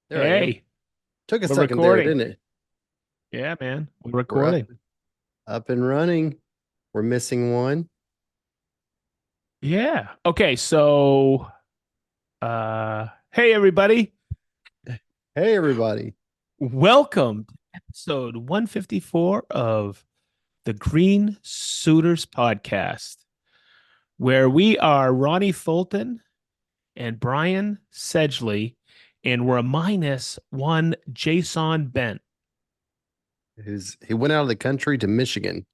There I am. Hey, Took a we're second there, recording. didn't it? Yeah, man, we're We're recording. up and running. We're missing one. Yeah. Okay, so hey everybody. Hey, everybody. Welcome to episode 154 of the Green Suitors podcast, where we are Ronnie Fulton and Brian Sedgley, and we're a minus one Jason Bent. He went out of the country to Michigan.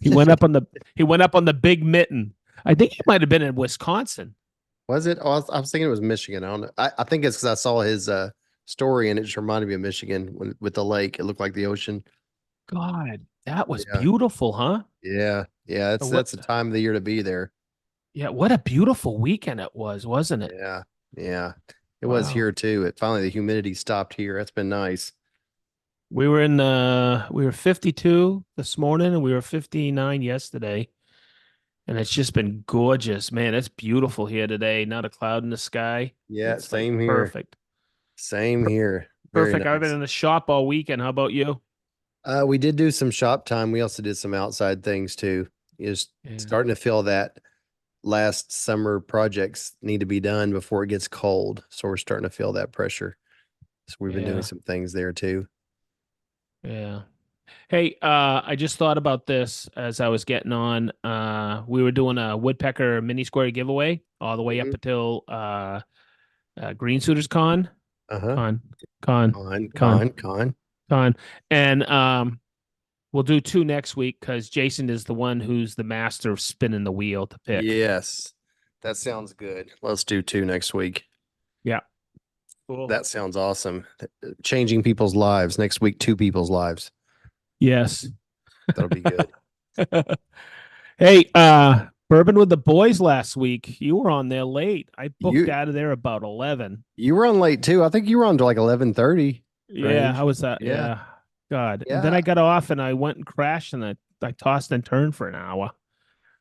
He went up on the he went up on the big mitten. I think he might have been in Wisconsin. Was it? Oh, I was thinking it was Michigan. I don't know. I think it's because I saw his story and it just reminded me of Michigan with the lake. It looked like the ocean. God, that was Yeah. beautiful, huh? Yeah. Yeah. What? That's the time of the year to be there. Yeah, what a beautiful weekend it was, wasn't it? Yeah. Yeah. It was Wow. here too. It finally the humidity stopped here. That's been nice. We were 52 this morning and we were 59 yesterday. And it's just been gorgeous, man. It's beautiful here today. Not a cloud in the sky. Yeah, It's like same here. perfect. Same here. Very Perfect. I've been nice. in the shop all weekend. How about you? We did do some shop time. We also did some outside things too. Is Yeah. starting to feel that last summer projects need to be done before it gets cold. So we're starting to feel that pressure. So we've been doing Yeah. some things there too. Yeah. Hey, I just thought about this as I was getting on. We were doing a woodpecker mini square giveaway all the way up Mhm. until Green Suiters Uh-huh. Con, Con, Con, Con, con, con. Con, and we'll do two next week because Jason is the one who's the master of spinning the wheel to pick. Yes. That sounds good. Let's do two next week. Yeah, cool. That sounds awesome. Changing people's lives. Next week, two people's lives. Yes. That'll be good. Hey, Bourbon with the boys last week. You were on there late. I booked You out of there about 11. you were on late too. I think you were on to like 11:30 Yeah, how range. was that? Yeah. Yeah. God. And then Yeah. I got off and I went and crashed and I tossed and turned for an hour. I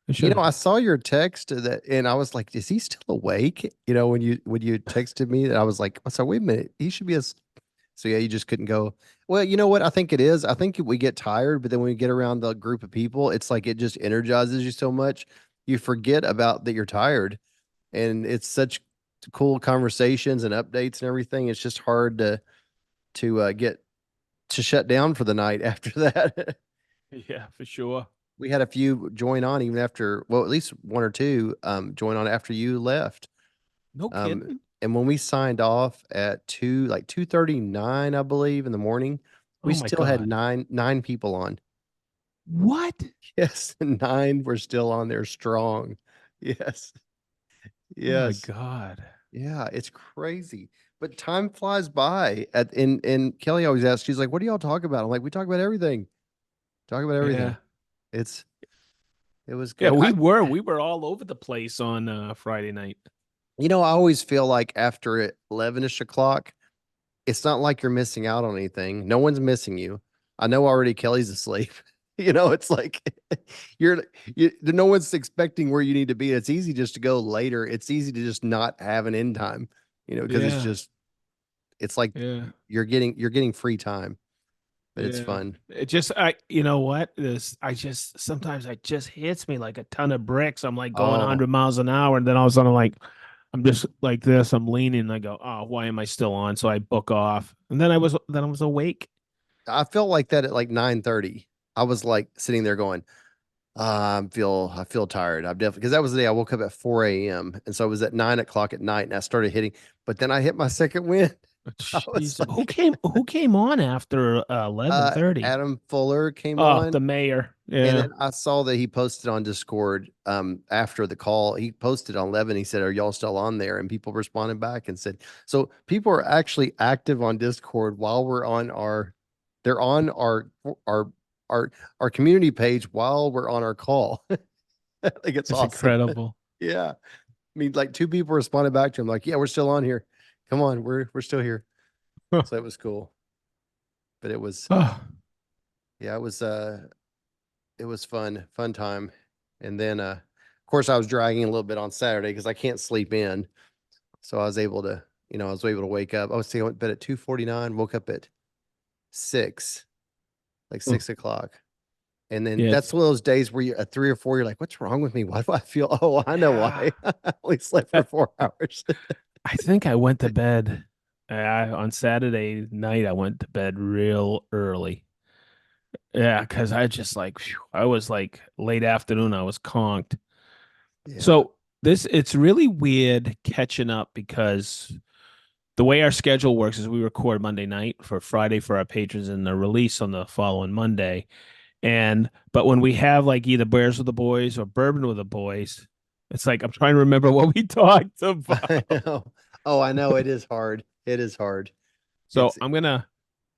You should know, have. I saw your text that, and I was like, "Is he still awake?" You know, when you texted me, that I was like, "So wait a minute, he should be a." So yeah, you just couldn't go. Well, you know what? I think it is. I think we get tired, but then when we get around the group of people, it's like it just energizes you so much, you forget about that you're tired, and it's such cool conversations and updates and everything. It's just hard to get to shut down for the night after that. Yeah, for sure. We had a few join on even after, well, at least one or two join on after you left. No Um, kidding. and when we signed off at 2:39, I believe, in the morning, we Oh my still had God. nine people on. What? Yes, nine were still on there strong. Yes, Oh my yes, God. yeah, it's crazy. But time flies by. And Kelly always asks, she's like, "What do y'all talk about?" I'm like, "We talk about everything. Talk about everything." Yeah. It's it was Yeah, good. we were all over the place on Friday night. I always feel like after 11ish o'clock, it's not like you're missing out on anything. No one's missing you. I know already Kelly's asleep. It's like no one's expecting where you need to be. It's easy just to go later. It's easy to just not have an end time, because Yeah. it's like Yeah. you're getting free time, but it's Yeah. fun. It just I you know what? This I just sometimes it just hits me like a ton of bricks. I'm like going Oh, 100 miles an hour and then all of a sudden I'm just like this. I'm leaning and I go, "Oh, why am I still on?" So I book off. And then I was awake. I felt like that at like 9:30. I was like sitting there going, I feel tired. I'm definitely because that was the day I woke up at 4 a.m. And so it was at 9 o'clock at night and I started hitting, but then I hit my second win. I was Jeez. like, Who came on after 11:30? Adam Fuller came Oh, on, the mayor. and Yeah. then I saw that he posted on Discord after the call. He posted on 11. He said, "Are y'all still on there?" And people responded back and said, "So people are actually active on Discord while we're on our, they're on our our our community page while we're on our call." I think it's It's awesome. incredible. Yeah. I mean, like two people responded back to him, like, "Yeah, we're still on here. Come on, we're still here." So that was cool. But it was, Oh, yeah, it was fun time. And then of course I was dragging a little bit on Saturday because I can't sleep in. So I was able to I was able to wake up. I was saying I went to bed at 2:49, woke up at 6, like Mm. 6 o'clock. And then Yeah, that's one of those days where you're at 3 or 4, you're like, what's wrong with me? Why do I feel? Oh, I know yeah. why. I only slept for 4 hours. I think I went to bed on Saturday night. I went to bed real early. Yeah, because I just like I was like late afternoon. I was conked. Yeah. So it's really weird catching up because the way our schedule works is we record Monday night for Friday for our patrons and the release on the following Monday. And but when we have like either Bears with the Boys or Bourbon with the Boys, it's like I'm trying to remember what we talked I about. know. Oh, I know. It is hard. It is hard. So It's,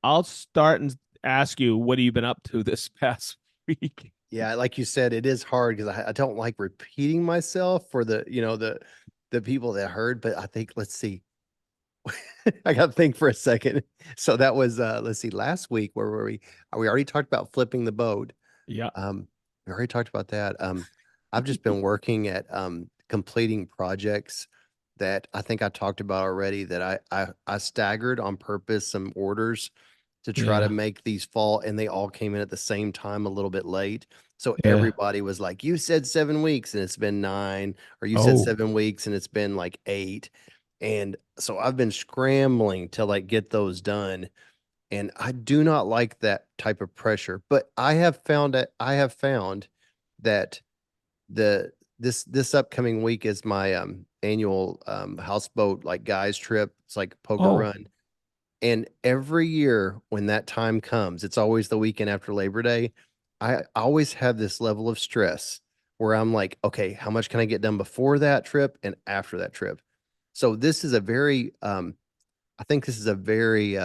I'll start and ask you, what have you been up to this past week? yeah, like you said, it is hard because I don't like repeating myself for the people that heard, but I think, let's see. I got to think for a second. So that was, let's see, last week, where were we? We already talked about flipping the boat. Yeah, We already talked about that. I've just been working at completing projects that I think I talked about already, that I staggered on purpose some orders to try to yeah, make these fall, and they all came in at the same time, a little bit late. So yeah. everybody was like, you said 7 weeks and it's been 9, or you said Oh, 7 weeks and it's been like 8. And so I've been scrambling to like get those done. And I do not like that type of pressure, but I have found that the this upcoming week is my annual houseboat like guys trip. It's like poker oh, run. And every year when that time comes, it's always the weekend after Labor Day. I always have this level of stress where I'm like, okay, how much can I get done before that trip and after that trip? So this is a very I think this is a very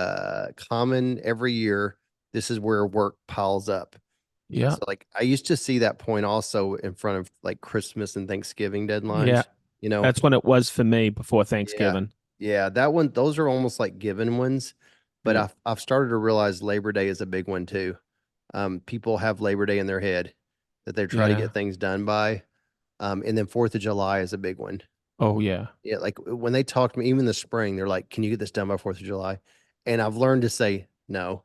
common every year. This is where work piles up. yeah, So like I used to see that point also in front of like Christmas and Thanksgiving yeah. deadlines, you know. That's when it was for me before Yeah. Thanksgiving. Yeah, that one, those are almost like given ones, but Yeah, I've started to realize Labor Day is a big one too. People have Labor Day in their head that they try to yeah. get things done by. And then 4th of July is a big one. Oh, yeah, Yeah, like when they talk to me, even in the spring, they're like, "Can you get this done by 4th of July?" And I've learned to say no.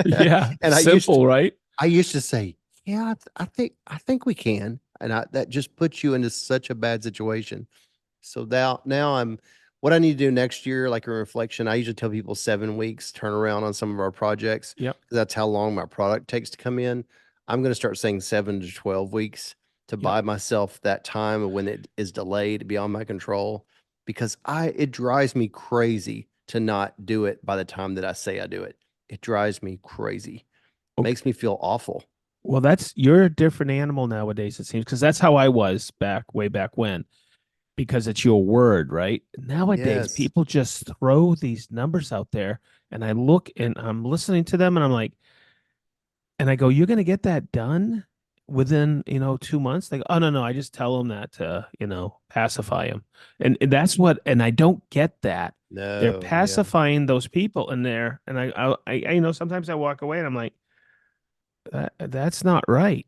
yeah. And Simple, right? I used to say, "Yeah, I think we can," and that just puts you into such a bad situation. So now I'm what I need to do next year, like a reflection. I usually tell people 7 weeks turnaround on some of our projects. Yep, 'Cause that's how long my product takes to come in. I'm going to start saying 7 to 12 weeks to yep. buy myself that time when it is delayed beyond my control, because it drives me crazy to not do it by the time that I say I do it. It drives me crazy. Okay. Makes me feel awful. Well, you're a different animal nowadays, it seems, because that's how I was way back when, because it's your word, right? Nowadays, Yes. people just throw these numbers out there, and I look and I'm listening to them, and I'm like, and I go, "You're going to get that done within, 2 months?" They go, "Oh, no, no, I just tell them that to, pacify them." And that's what, and I don't get that. They're No, yeah. pacifying those people in there. And sometimes I walk away and I'm like, that's not right.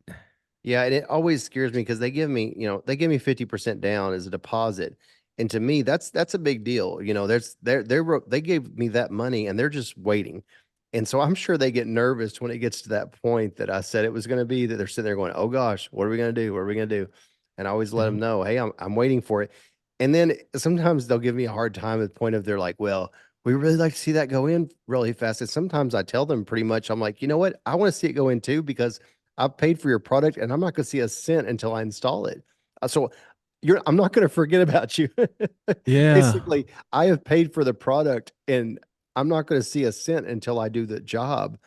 Yeah, and it always scares me because they give me 50% down as a deposit. And to me, that's a big deal. They gave me that money and they're just waiting. And so I'm sure they get nervous when it gets to that point that I said it was going to be, that they're sitting there going, "Oh gosh, what are we going to do? What are we going to do?" And I always let Yeah. them know, "Hey, I'm waiting for it." And then sometimes they'll give me a hard time at the point of they're like, "Well, we really like to see that go in really fast." And sometimes I tell them pretty much, I'm like, "You know what? I want to see it go in too, because I've paid for your product and I'm not going to see a cent until I install it. So I'm not going to forget about you." Yeah. Basically, I have paid for the product and I'm not going to see a cent until I do the job.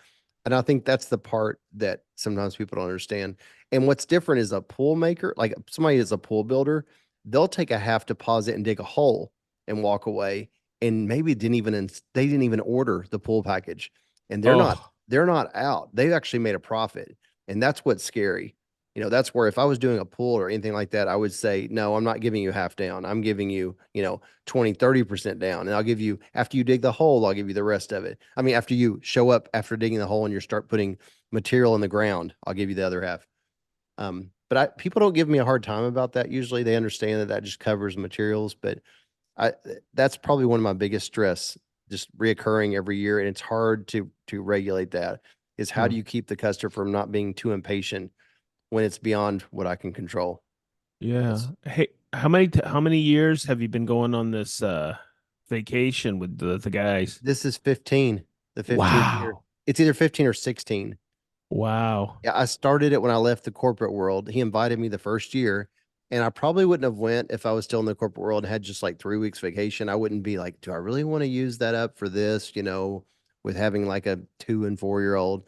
And I think that's the part that sometimes people don't understand. And what's different is a pool maker, like somebody is a pool builder, they'll take a half deposit and dig a hole and walk away. And maybe they didn't even order the pool package, and Oh, they're not out. They've actually made a profit, and that's what's scary. That's where if I was doing a pool or anything like that, I would say, no, I'm not giving you half down. I'm giving you, 20, 30% down. And I'll give you, after you dig the hole, I'll give you the rest of it. I mean, after you show up after digging the hole and you start putting material in the ground, I'll give you the other half. But people don't give me a hard time about that. Usually they understand that just covers materials, but I that's probably one of my biggest stress, just reoccurring every year, and it's hard to regulate that. Is how Huh. do you keep the customer from not being too impatient when it's beyond what I can control? Yeah. It's Hey, how many years have you been going on this vacation with the guys? This is 15, the 15th year. Wow. It's either 15 or 16. Wow. Yeah, I started it when I left the corporate world. He invited me the first year, and I probably wouldn't have went if I was still in the corporate world and had just like 3 weeks vacation. I wouldn't be like, do I really want to use that up for this, with having like a 2 and 4 year old?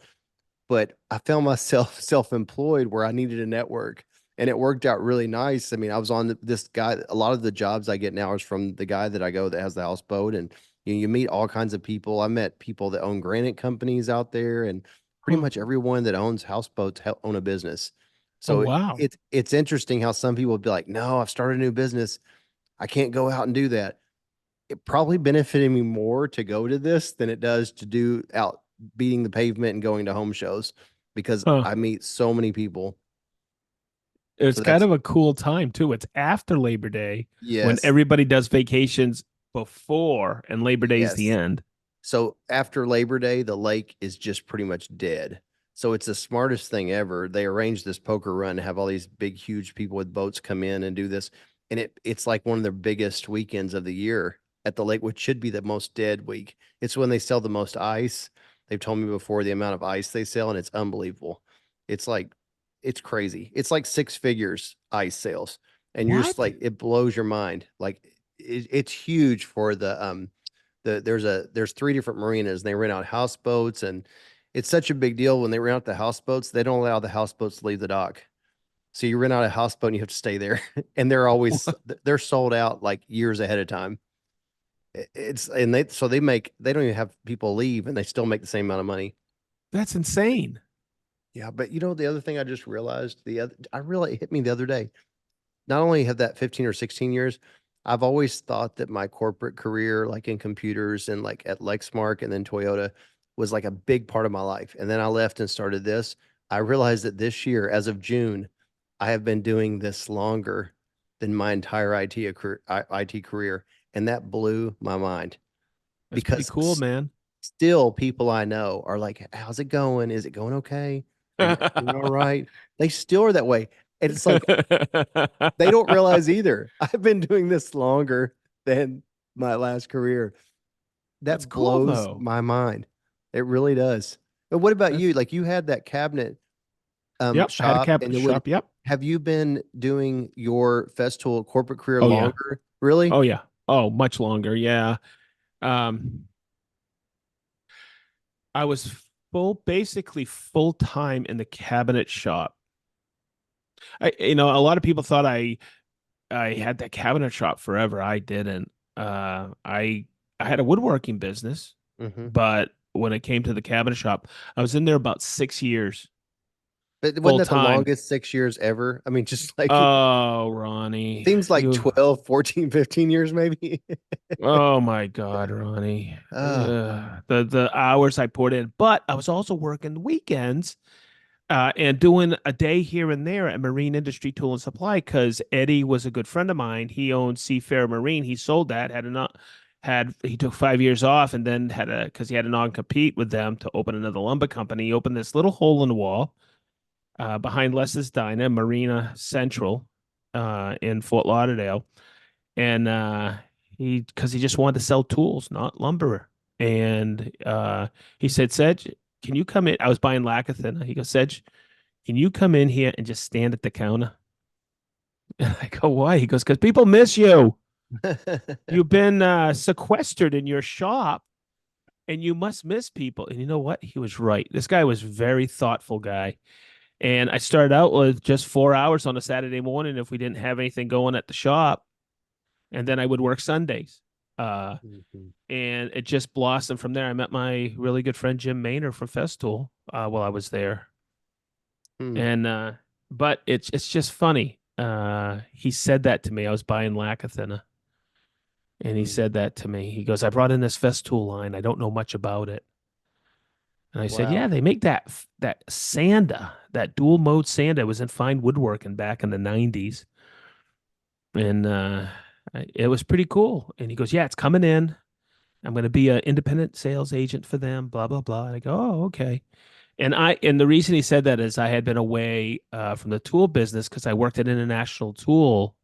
But I found myself self-employed where I needed a network, and it worked out really nice. I mean, I was on this guy. A lot of the jobs I get now is from the guy that I go that has the houseboat, and you meet all kinds of people. I met people that own granite companies out there, and pretty Huh. much everyone that owns houseboats own a business. Oh, So wow. it's interesting how some people would be like, "No, I've started a new business. I can't go out and do that." It probably benefited me more to go to this than it does to do out beating the pavement and going to home shows because Huh. I meet so many people. It's So kind that's of a cool time too. It's after Labor Day when yes, everybody does vacations before, and Labor Day is the yes. end. So after Labor Day, the lake is just pretty much dead. So it's the smartest thing ever. They arranged this poker run to have all these big, huge people with boats come in and do this. And it's like one of their biggest weekends of the year at the lake, which should be the most dead week. It's when they sell the most ice. They've told me before the amount of ice they sell, and it's unbelievable. It's like it's crazy. It's like six figures ice sales. And you're just What? like it blows your mind. Like it's huge for there's three different marinas and they rent out houseboats, and it's such a big deal when they rent out the houseboats. They don't allow the houseboats to leave the dock. So you rent out a houseboat and you have to stay there. And they're sold out like years ahead of time. It's and they don't even have people leave and they still make the same amount of money. That's insane. Yeah, but the other thing I just realized I really it hit me the other day. Not only have that 15 or 16 years, I've always thought that my corporate career, like in computers and like at Lexmark and then Toyota, was like a big part of my life. And then I left and started this. I realized that this year, as of June, I have been doing this longer than my entire IT career. And that blew my mind That's pretty because cool, man. still people I know are like, how's it going? Is it going okay? Are you guys doing all right? They still are that way. And it's like, they don't realize either. I've been doing this longer than my last career. That's That cool blows though. my mind. It really does. But what about That's you? Like you had that cabinet Yep. I had a shop, and cabinet it would shop. Yep. have you been doing your Festool corporate career Oh yeah. longer? Really? Oh yeah. Oh, much longer. Yeah. Um, I was basically full time in the cabinet shop. A lot of people thought I had that cabinet shop forever. I didn't. I had a woodworking business, Hmm. but when it came to the cabinet shop, I was in there about 6 years But wasn't full that the time. longest 6 years ever? I mean, just like it Oh, Ronnie, seems like you. 12, 14, 15 years maybe. Oh my God, Ronnie. Ah, The hours I poured in, but I was also working weekends and doing a day here and there at Marine Industry Tool and Supply because Eddie was a good friend of mine. He owned Seafair Marine. He sold that, had he took 5 years off and then had a because he had a non-compete with them to open another lumber company. He opened this little hole in the wall behind Les's Diner, Marina Central, in Fort Lauderdale, and he just wanted to sell tools, not lumber. And he said, Sedge, can you come in? I was buying lacquer thinner. He goes, Sedge, can you come in here and just stand at the counter? And I go, why? He goes, because people miss you. You've been sequestered in your shop and you must miss people. And you know what? He was right. This guy was a very thoughtful guy. And I started out with just 4 hours on a Saturday morning if we didn't have anything going at the shop. And then I would work Sundays. Uh, Mhm. and it just blossomed from there. I met my really good friend Jim Maynard from Festool while I was there. Hmm. And but it's just funny. He said that to me. I was buying lacquer thinner, and he Hmm. said that to me. He goes, "I brought in this Festool line. I don't know much about it." And I said, "Yeah, Wow. they make that sander, that dual mode sander. It was in fine woodworking back in the '90s." And It was pretty cool. And he goes, yeah, it's coming in. I'm going to be an independent sales agent for them, blah, blah, blah. And I go, oh, okay. And the reason he said that is I had been away from the tool business because I worked at International Tool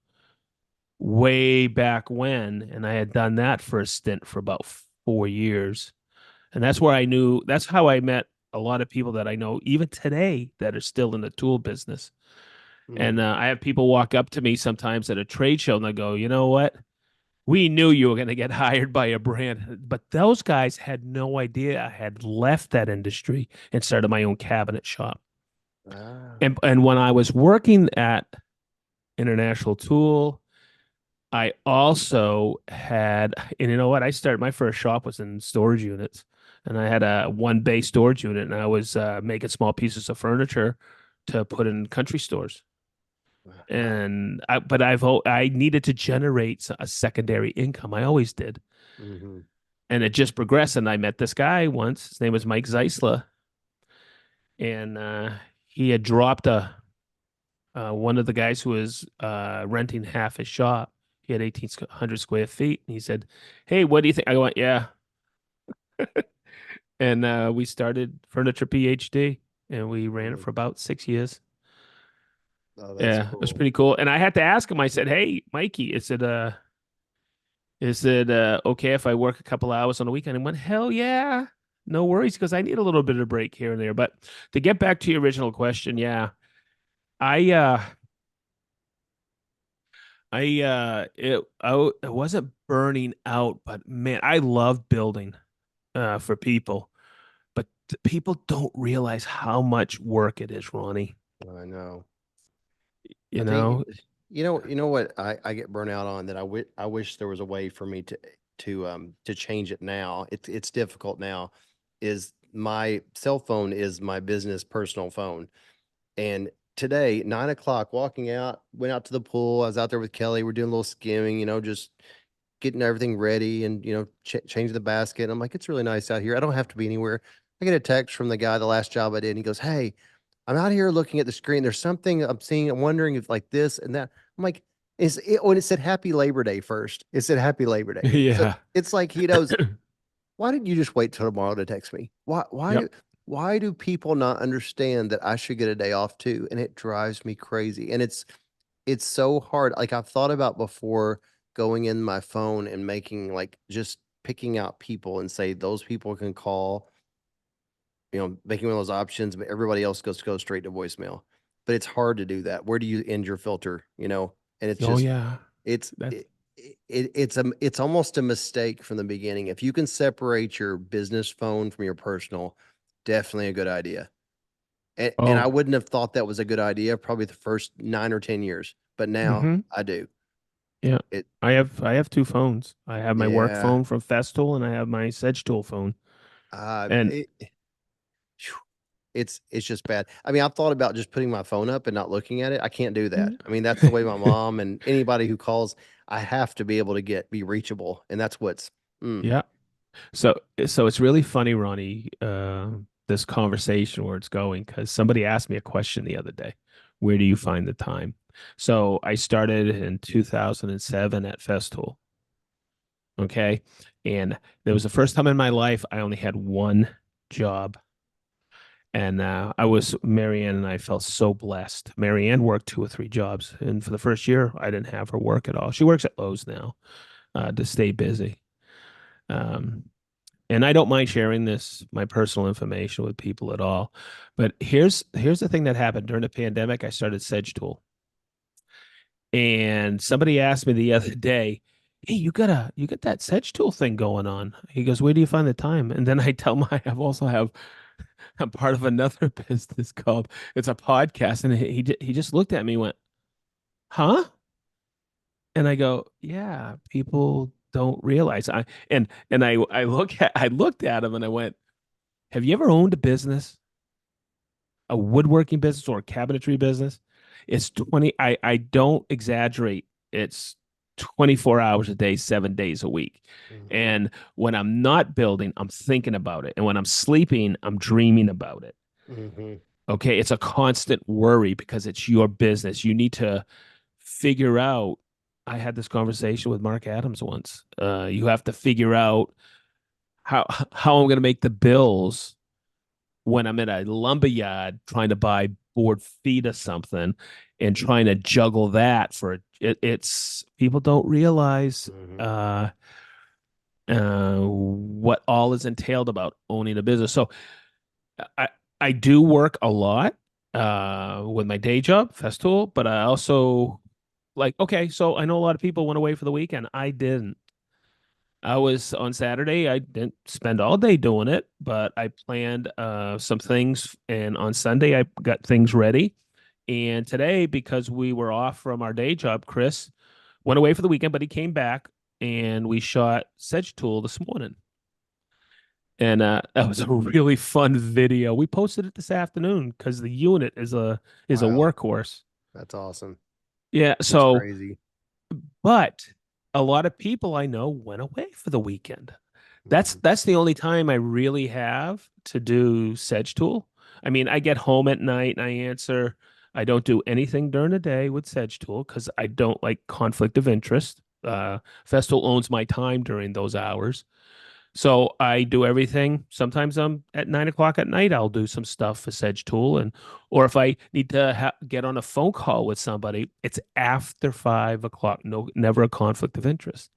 way back when, and I had done that for a stint for about 4 years. And that's where I knew, that's how I met a lot of people that I know even today that are still in the tool business. Mm. And I have people walk up to me sometimes at a trade show and they go, you know what? We knew you were going to get hired by a brand, but those guys had no idea I had left that industry and started my own cabinet shop. Ah. And when I was working at International Tool, I also had, and you know what? I started my first shop was in storage units, and I had a one bay storage unit, and I was making small pieces of furniture to put in country stores. Wow. I needed to generate a secondary income. I always did, Hmm. and it just progressed. And I met this guy once. His name was Mike Zeisler, and he had dropped a one of the guys who was renting half his shop. He had 1,800 square feet. And he said, hey, what do you think? I went, yeah. And we started Furniture PhD and we ran it Mm. for about 6 years. Oh, that's Yeah, it was cool. pretty cool. And I had to ask him, I said, hey, Mikey, is it okay if I work a couple hours on the weekend? And he went, hell yeah. No worries, because I need a little bit of break here and there. But to get back to your original question, yeah, I I wasn't burning out, but man, I love building for people. But people don't realize how much work it is, Ronnie. I know. I You think know? you know what I get burnt out on that I wish there was a way for me to change it now. It's difficult now. Is my cell phone is my business personal phone. And today, 9 o'clock, walking out, went out to the pool. I was out there with Kelly. We're doing a little skimming, just getting everything ready and, changing the basket. I'm like, it's really nice out here. I don't have to be anywhere. I get a text from the guy, the last job I did, and he goes, hey, I'm out here looking at the screen. There's something I'm seeing. I'm wondering if like this and that. I'm like, when it said Happy Labor Day first, it said Happy Labor Day. So Yeah. it's like he knows, why didn't you just wait till tomorrow to text me? Yep. Why do people not understand that I should get a day off too? And it drives me crazy. And it's so hard. Like I've thought about before going in my phone and making like just picking out people and say those people can call, making one of those options, but everybody else goes straight to voicemail. But it's hard to do that. Where do you end your filter? And it's Oh just yeah. it's That it's almost a mistake from the beginning. If you can separate your business phone from your personal, definitely a good idea. And I oh. wouldn't have thought that was a good idea probably the first 9 or 10 years, but now Mm-hmm. I do. Yeah. It I have two phones. I have my work Yeah. phone from Festool and I have my Sedge Tool phone. Uh, And it, phew, it's just bad. I mean, I've thought about just putting my phone up and not looking at it. I can't do that. I mean, that's the way my mom and anybody who calls, I have to be able to be reachable, and that's what's. Mm. yeah. So it's really funny, Ronnie, this conversation where it's going, because somebody asked me a question the other day. Where do you find the time? So I started in 2007 at Festool. Okay. And there was the first time in my life I only had one job. And I was Marianne and I felt so blessed. Marianne worked two or three jobs. And for the first year, I didn't have her work at all. She works at Lowe's now to stay busy. Um, and I don't mind sharing my personal information with people at all. But here's the thing that happened during the pandemic. I started Sedge Tool, and somebody asked me the other day, "Hey, you got that Sedge Tool thing going on?" He goes, "Where do you find the time?" And then I tell him I have I'm part of another business called it's a podcast, and he just looked at me and went, "Huh?" And I go, "Yeah, people don't realize." I looked at him and I went, "Have you ever owned a business, a woodworking business or a cabinetry business? It's 20, I don't exaggerate. It's 24 hours a day, 7 days a week. Hmm. And when I'm not building, I'm thinking about it. And when I'm sleeping, I'm dreaming about it. Hmm. Okay. It's a constant worry because it's your business. You need to figure out I had this conversation with Mark Adams once. You have to figure out how how I'm going to make the bills when I'm in a lumber yard trying to buy board feet or something and trying to juggle that for it's people don't realize Hmm. what all is entailed about owning a business. So I I do work a lot with my day job, Festool, but I also like okay, so I know a lot of people went away for the weekend. I didn't. I was on Saturday. I didn't spend all day doing it, but I planned some things, and on Sunday I got things ready. And today, because we were off from our day job, Chris went away for the weekend, but he came back and we shot Sedge Tool this morning. And that was a really fun video. We posted it this afternoon because the unit is a Wow, workhorse. that's awesome. Yeah, That's so crazy. but a lot of people I know went away for the weekend. That's Hmm. that's the only time I really have to do Sedge Tool. I mean, I get home at night and I answer. I don't do anything during the day with Sedge Tool because I don't like conflict of interest. Festool owns my time during those hours. So I do everything. Sometimes I'm at 9 o'clock at night. I'll do some stuff for Sedge Tool, and or if I need to get on a phone call with somebody, it's after 5 o'clock. No, never a conflict of interest,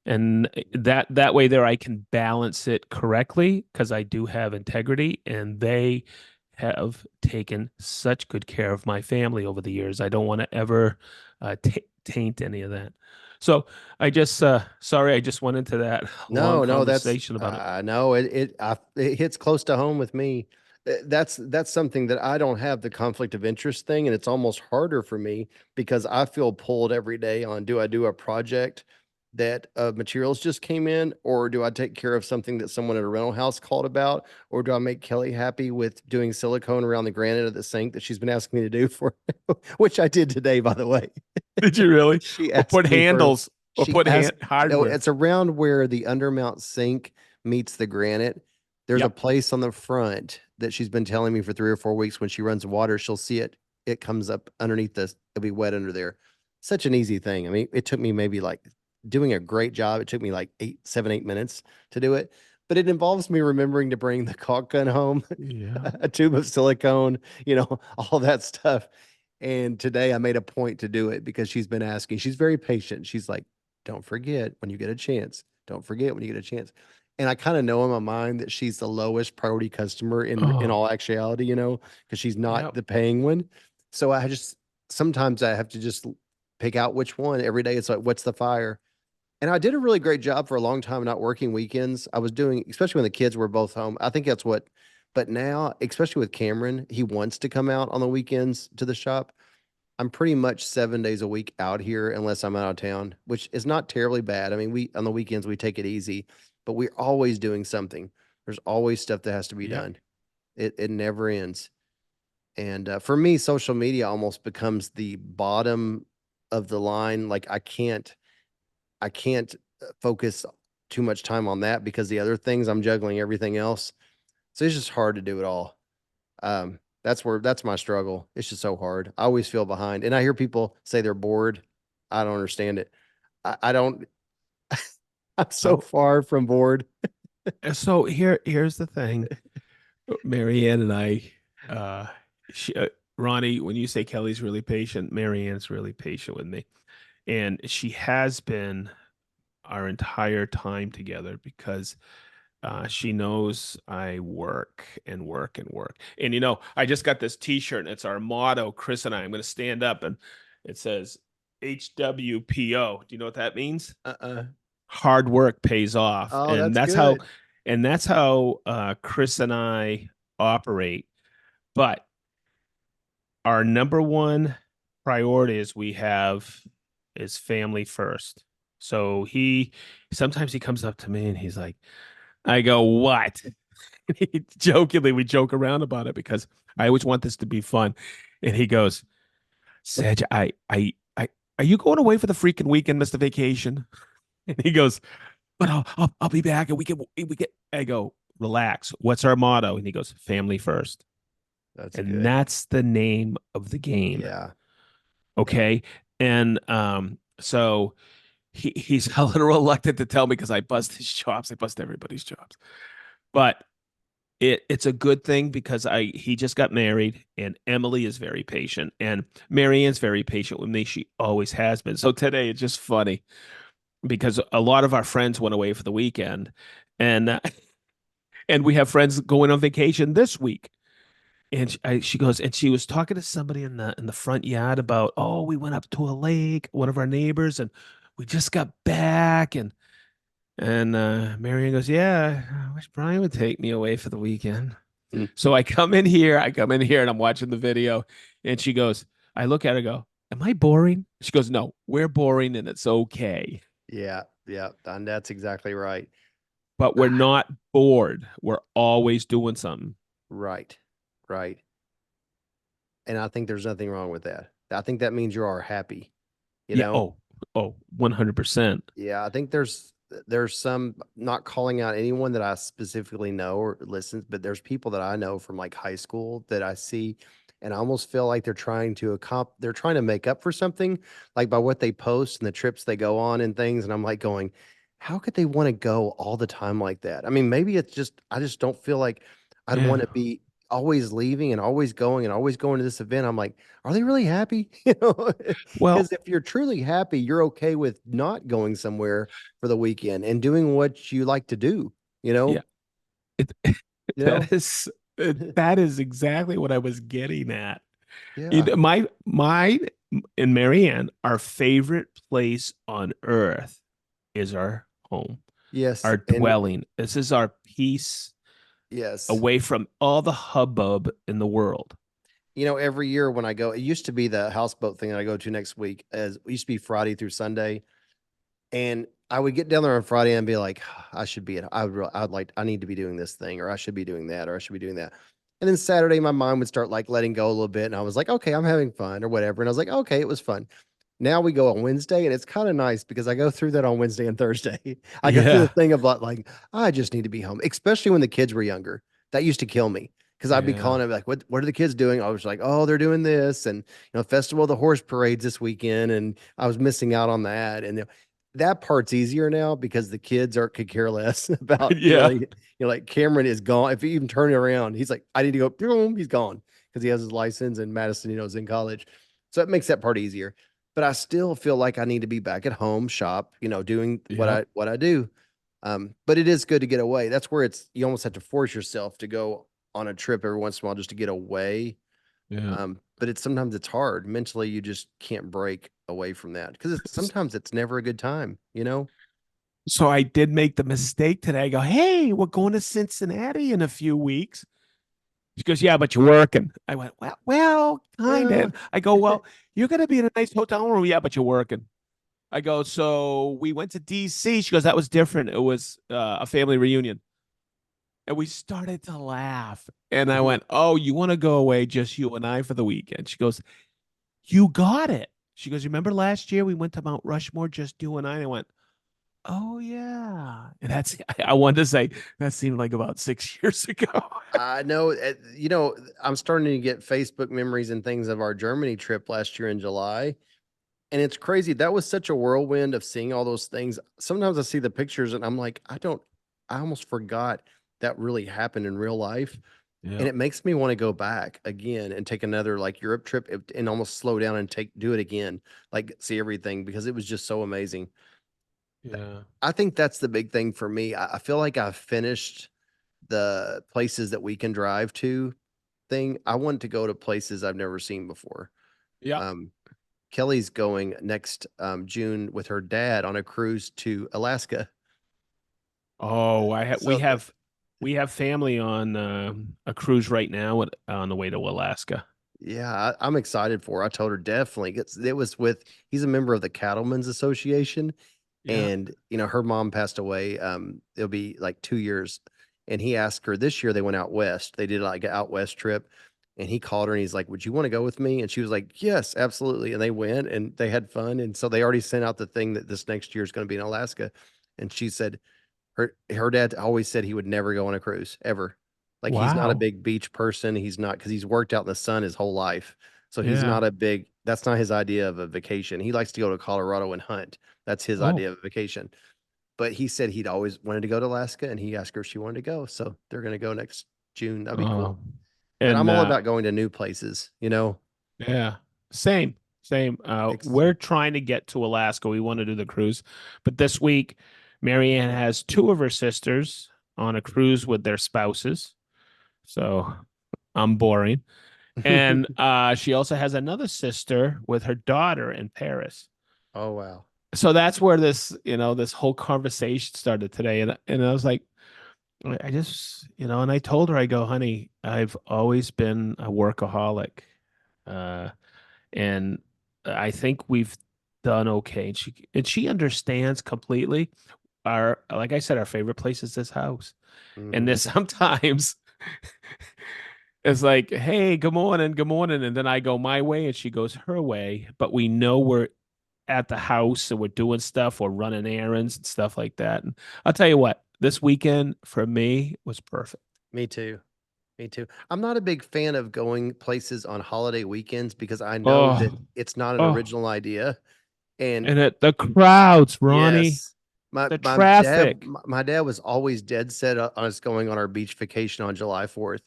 and that way there I can balance it correctly because I do have integrity, and they have taken such good care of my family over the years. I don't want to ever taint any of that. So I just sorry I just went into that long No, no, that's conversation about it. no, it hits close to home with me. That's something that I don't have the conflict of interest thing, and it's almost harder for me because I feel pulled every day on do I do a project that materials just came in, or do I take care of something that someone at a rental house called about, or do I make Kelly happy with doing silicone around the granite of the sink that she's been asking me to do for, which I did today, by the way. Did you really? She Or asked put me for handles or she put hand asked no, hardware. it's around where the undermount sink meets the granite. There's a Yep. place on the front that she's been telling me for 3 or 4 weeks when she runs water, she'll see it. It comes up underneath this. It'll be wet under there. Such an easy thing. I mean, it took me maybe like doing a great job. It took me like 8 7 8 minutes to do it. But it involves me remembering to bring the caulk gun home, Yeah. a tube of silicone, all that stuff. And today I made a point to do it because she's been asking. She's very patient. She's like, don't forget when you get a chance. Don't forget when you get a chance. And I kind of know in my mind that she's the lowest priority customer in Oh, all actuality, because she's not yep. the paying one. So I just sometimes I have to just pick out which one every day. It's like, what's the fire? And I did a really great job for a long time not working weekends. I was doing, especially when the kids were both home. I think that's what, but now, especially with Cameron, he wants to come out on the weekends to the shop. I'm pretty much 7 days a week out here unless I'm out of town, which is not terribly bad. I mean, we on the weekends we take it easy, but we're always doing something. There's always stuff that has to be Yep. done. It never ends. And for me, social media almost becomes the bottom of the line. Like I can't focus too much time on that because the other things I'm juggling everything else. So it's just hard to do it all. That's my struggle. It's just so hard. I always feel behind. And I hear people say they're bored. I don't understand it. I don't I'm so Oh, far from bored. so here's the thing. Marianne and I, uh, she, Ronnie, when you say Kelly's really patient, Marianne's really patient with me, and she has been our entire time together because she knows I work and work and work. And I just got this T-shirt, and it's our motto, Chris and I. I'm going to stand up, and it says HWPO. Do you know what that means? Uh-uh. Hard work pays off, Oh, and that's that's how, good. Chris and I operate. But our number one priority is we have is family first. So he sometimes he comes up to me and he's like, I go, what? Jokingly, we joke around about it because I always want this to be fun. And he goes, Sedge, are you going away for the freaking weekend, Mr. Vacation? And he goes, but I'll be back and we get. I go, relax. What's our motto? And he goes, family first. That's And good. that's the name of the game. Yeah. Yeah. Okay. And So he's a little reluctant to tell me because I bust his chops. I bust everybody's chops. But it's a good thing because I he just got married and Emily is very patient and Marianne's very patient with me. She always has been. So today it's just funny because a lot of our friends went away for the weekend and and we have friends going on vacation this week. And she goes, and she was talking to somebody in the front yard about, oh, we went up to a lake, one of our neighbors, and we just got back. And Marion goes, yeah, I wish Brian would take me away for the weekend. Mm. So I come in here and I'm watching the video, and she goes, I look at her, and go, am I boring? She goes, no, we're boring, and it's okay, Yeah, yeah, and that's exactly right. but we're not bored. We're always doing something. Right, right. And I think there's nothing wrong with that. I think that means you are happy, you Yeah. know? Oh, 100%. Yeah, I think there's some not calling out anyone that I specifically know or listens, but there's people that I know from like high school that I see and I almost feel like they're trying to make up for something like by what they post and the trips they go on and things and I'm like going, how could they want to go all the time like that? I mean, maybe it's just I just don't feel like I'd want Yeah. to be always leaving and always going to this event. I'm like, are they really happy? You know, Well, because if you're truly happy, you're okay with not going somewhere for the weekend and doing what you like to do, you yeah. know? It, You know? that is that is exactly what I was getting at. Yeah. My and Marianne, our favorite place on earth is our home, Yes. our And dwelling. This is our peace yes. away from all the hubbub in the world. You know, every year when I go, it used to be the houseboat thing that I go to next week, as it used to be Friday through Sunday. And I would get down there on Friday and be like, I should be at, I'd like, I need to be doing this thing, or I should be doing that, or I should be doing that. And then Saturday, my mind would start like letting go a little bit. And I was like, okay, I'm having fun or whatever. And I was like, okay, it was fun. Now we go on Wednesday, and it's kind of nice because I go through that on Wednesday and Thursday. I go through the Yeah. thing of like, I just need to be home, especially when the kids were younger. That used to kill me because I'd be Yeah. calling them like, what are the kids doing? I was like, oh, they're doing this. And, Festival of the Horse Parades this weekend. And I was missing out on that. And that part's easier now because the kids are could care less about, Yeah. like Cameron is gone. If you even turn it around, he's like, I need to go, boom, he's gone because he has his license and Madison, is in college. So it makes that part easier. But I still feel like I need to be back at home, shop, doing what Yep. I do. But it is good to get away. That's where you almost have to force yourself to go on a trip every once in a while just to get away. Yeah. But sometimes it's hard. Mentally, you just can't break away from that because sometimes it's never a good time, you know? So I did make the mistake today. I go, hey, we're going to Cincinnati in a few weeks. She goes, yeah, but you're working. I went, well, kind Uh, of. I go, well, you're going to be in a nice hotel room. Yeah, but you're working. I go, so we went to DC. She goes, that was different. It was a family reunion. And we started to laugh. And I mhm. went, oh, you want to go away, just you and I for the weekend? She goes, you got it. She goes, remember last year we went to Mount Rushmore, just you and I? And I went, oh, yeah. And I wanted to say, that seemed like about 6 years ago. I know, I'm starting to get Facebook memories and things of our Germany trip last year in July. And it's crazy. That was such a whirlwind of seeing all those things. Sometimes I see the pictures and I'm like, I almost forgot that really happened in real life. And Yeah. it makes me want to go back again and take another like Europe trip and almost slow down and do it again, like see everything because it was just so amazing. Yeah. I think that's the big thing for me. I feel like I've finished the places that we can drive to thing. I want to go to places I've never seen before. Yeah. Um, Kelly's going next June with her dad on a cruise to Alaska. Oh, So we have family on a cruise right now on the way to Alaska. yeah, I'm excited for her. I told her definitely. It was with he's a member of the Cattlemen's Association, Yeah. and her mom passed away. It'll be like 2 years, and he asked her this year. They went out west. They did like an out west trip, and he called her and he's like, "Would you want to go with me?" And she was like, "Yes, absolutely." And they went and they had fun, and so they already sent out the thing that this next year is going to be in Alaska, and she said her dad always said he would never go on a cruise ever. Like he's not a Wow. big beach person. He's not because he's worked out in the sun his whole life. So he's Yeah. not a big, that's not his idea of a vacation. He likes to go to Colorado and hunt. That's his Oh, idea of a vacation. But he said he'd always wanted to go to Alaska and he asked her if she wanted to go. So they're going to go next June. That'd be cool. oh, But and I'm all about going to new places, you know? yeah, same, same. Ex- We're trying to get to Alaska. We want to do the cruise, but this week, Marianne has two of her sisters on a cruise with their spouses. So I'm boring. And she also has another sister with her daughter in Paris. Oh, wow. So that's where this whole conversation started today. And I was like, I just, and I told her, I go, honey, I've always been a workaholic. Uh, and I think we've done okay. And she understands completely. Like I said, our favorite place is this house. And Hmm. there's sometimes it's like, hey, good morning, good morning. And then I go my way and she goes her way. But we know we're at the house and we're doing stuff, we're running errands and stuff like that. And I'll tell you what, this weekend for me was perfect. Me too. Me too. I'm not a big fan of going places on holiday weekends because I know that Oh, it's not an oh, original idea. And and the crowds, Ronnie, yes, my the my dad traffic. my dad was always dead set on us going on our beach vacation on July 4th,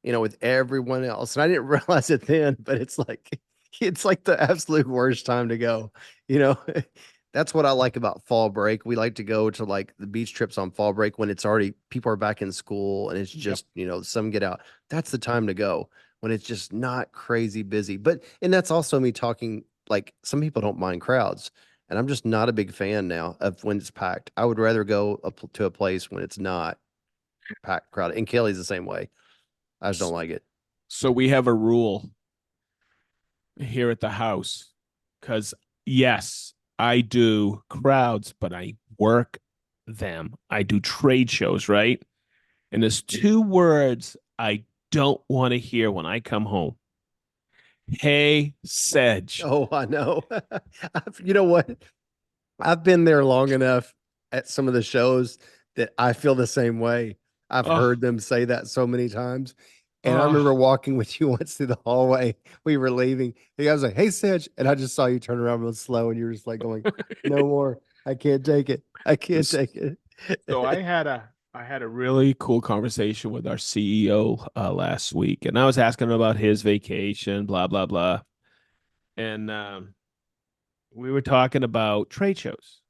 with everyone else. And I didn't realize it then, but it's like the absolute worst time to go. You know, that's what I like about fall break. We like to go to like the beach trips on fall break when it's already people are back in school and it's Yep. just, some get out. That's the time to go when it's just not crazy busy. And that's also me talking like some people don't mind crowds. And I'm just not a big fan now of when it's packed. I would rather go to a place when it's not packed crowded. And Kelly's the same way. I just don't like it. So we have a rule here at the house because, yes, I do crowds, but I work them. I do trade shows, right? And there's two words I don't want to hear when I come home. Hey, Sedge. Oh, I know. You know what? I've been there long enough at some of the shows that I feel the same way. I've Oh, heard them say that so many times. And I remember oh. walking with you once through the hallway. We were leaving. The guy was like, "Hey, Sedge." And I just saw you turn around real slow and you were just like going, "No more. I can't take it. I can't take it." So I had a really cool conversation with our CEO last week, and I was asking him about his vacation, blah blah blah, and we were talking about trade shows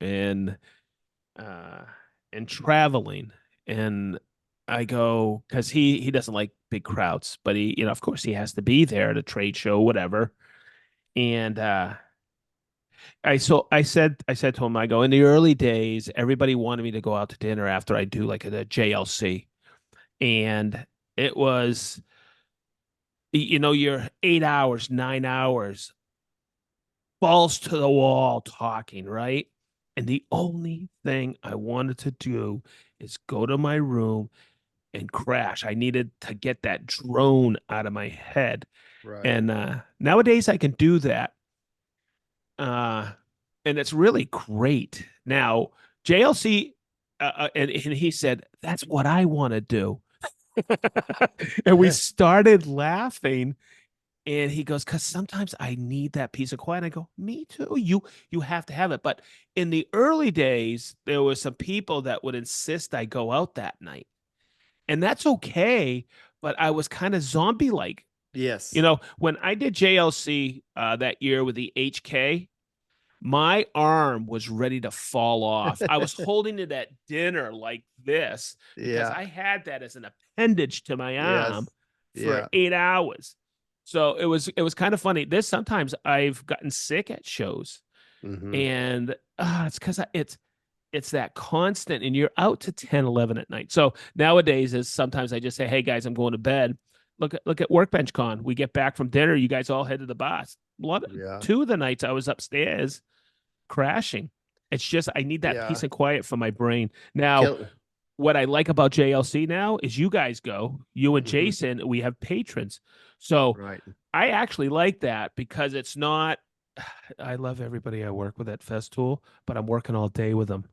and uh, and traveling, and I go because he doesn't like big crowds, but he of course he has to be there at a trade show, whatever, and I said to him, I go, in the early days, everybody wanted me to go out to dinner after I do like a JLC. And it was, you're 8 hours, 9 hours, balls to the wall talking, right? And the only thing I wanted to do is go to my room and crash. I needed to get that drone out of my head. Right. And nowadays I can do that. Uh, and it's really great. Now, JLC, and he said, that's what I want to do. And we started laughing. And he goes, because sometimes I need that peace of quiet. I go, me too. You have to have it. But in the early days, there were some people that would insist I go out that night. And that's okay. But I was kind of zombie like. Yes. When I did JLC that year with the HK, my arm was ready to fall off. I was holding it at dinner like this because Yeah. I had that as an appendage to my arm Yes. for Yeah. 8 hours. So it was kind of funny. This sometimes I've gotten sick at shows, Hmm. and it's because it's that constant, and you're out to 10, 11 at night. So nowadays is sometimes I just say, hey guys, I'm going to bed. Look at Workbench Con. We get back from dinner, you guys all head to the boss. Yeah. Two of the nights I was upstairs crashing. It's just I need that Yeah. peace and quiet for my brain. Now, Kill. what I like about JLC now is you guys go, you and Hmm. Jason, we have patrons. So Right. I actually like that because it's not I love everybody I work with at Festool, but I'm working all day with them,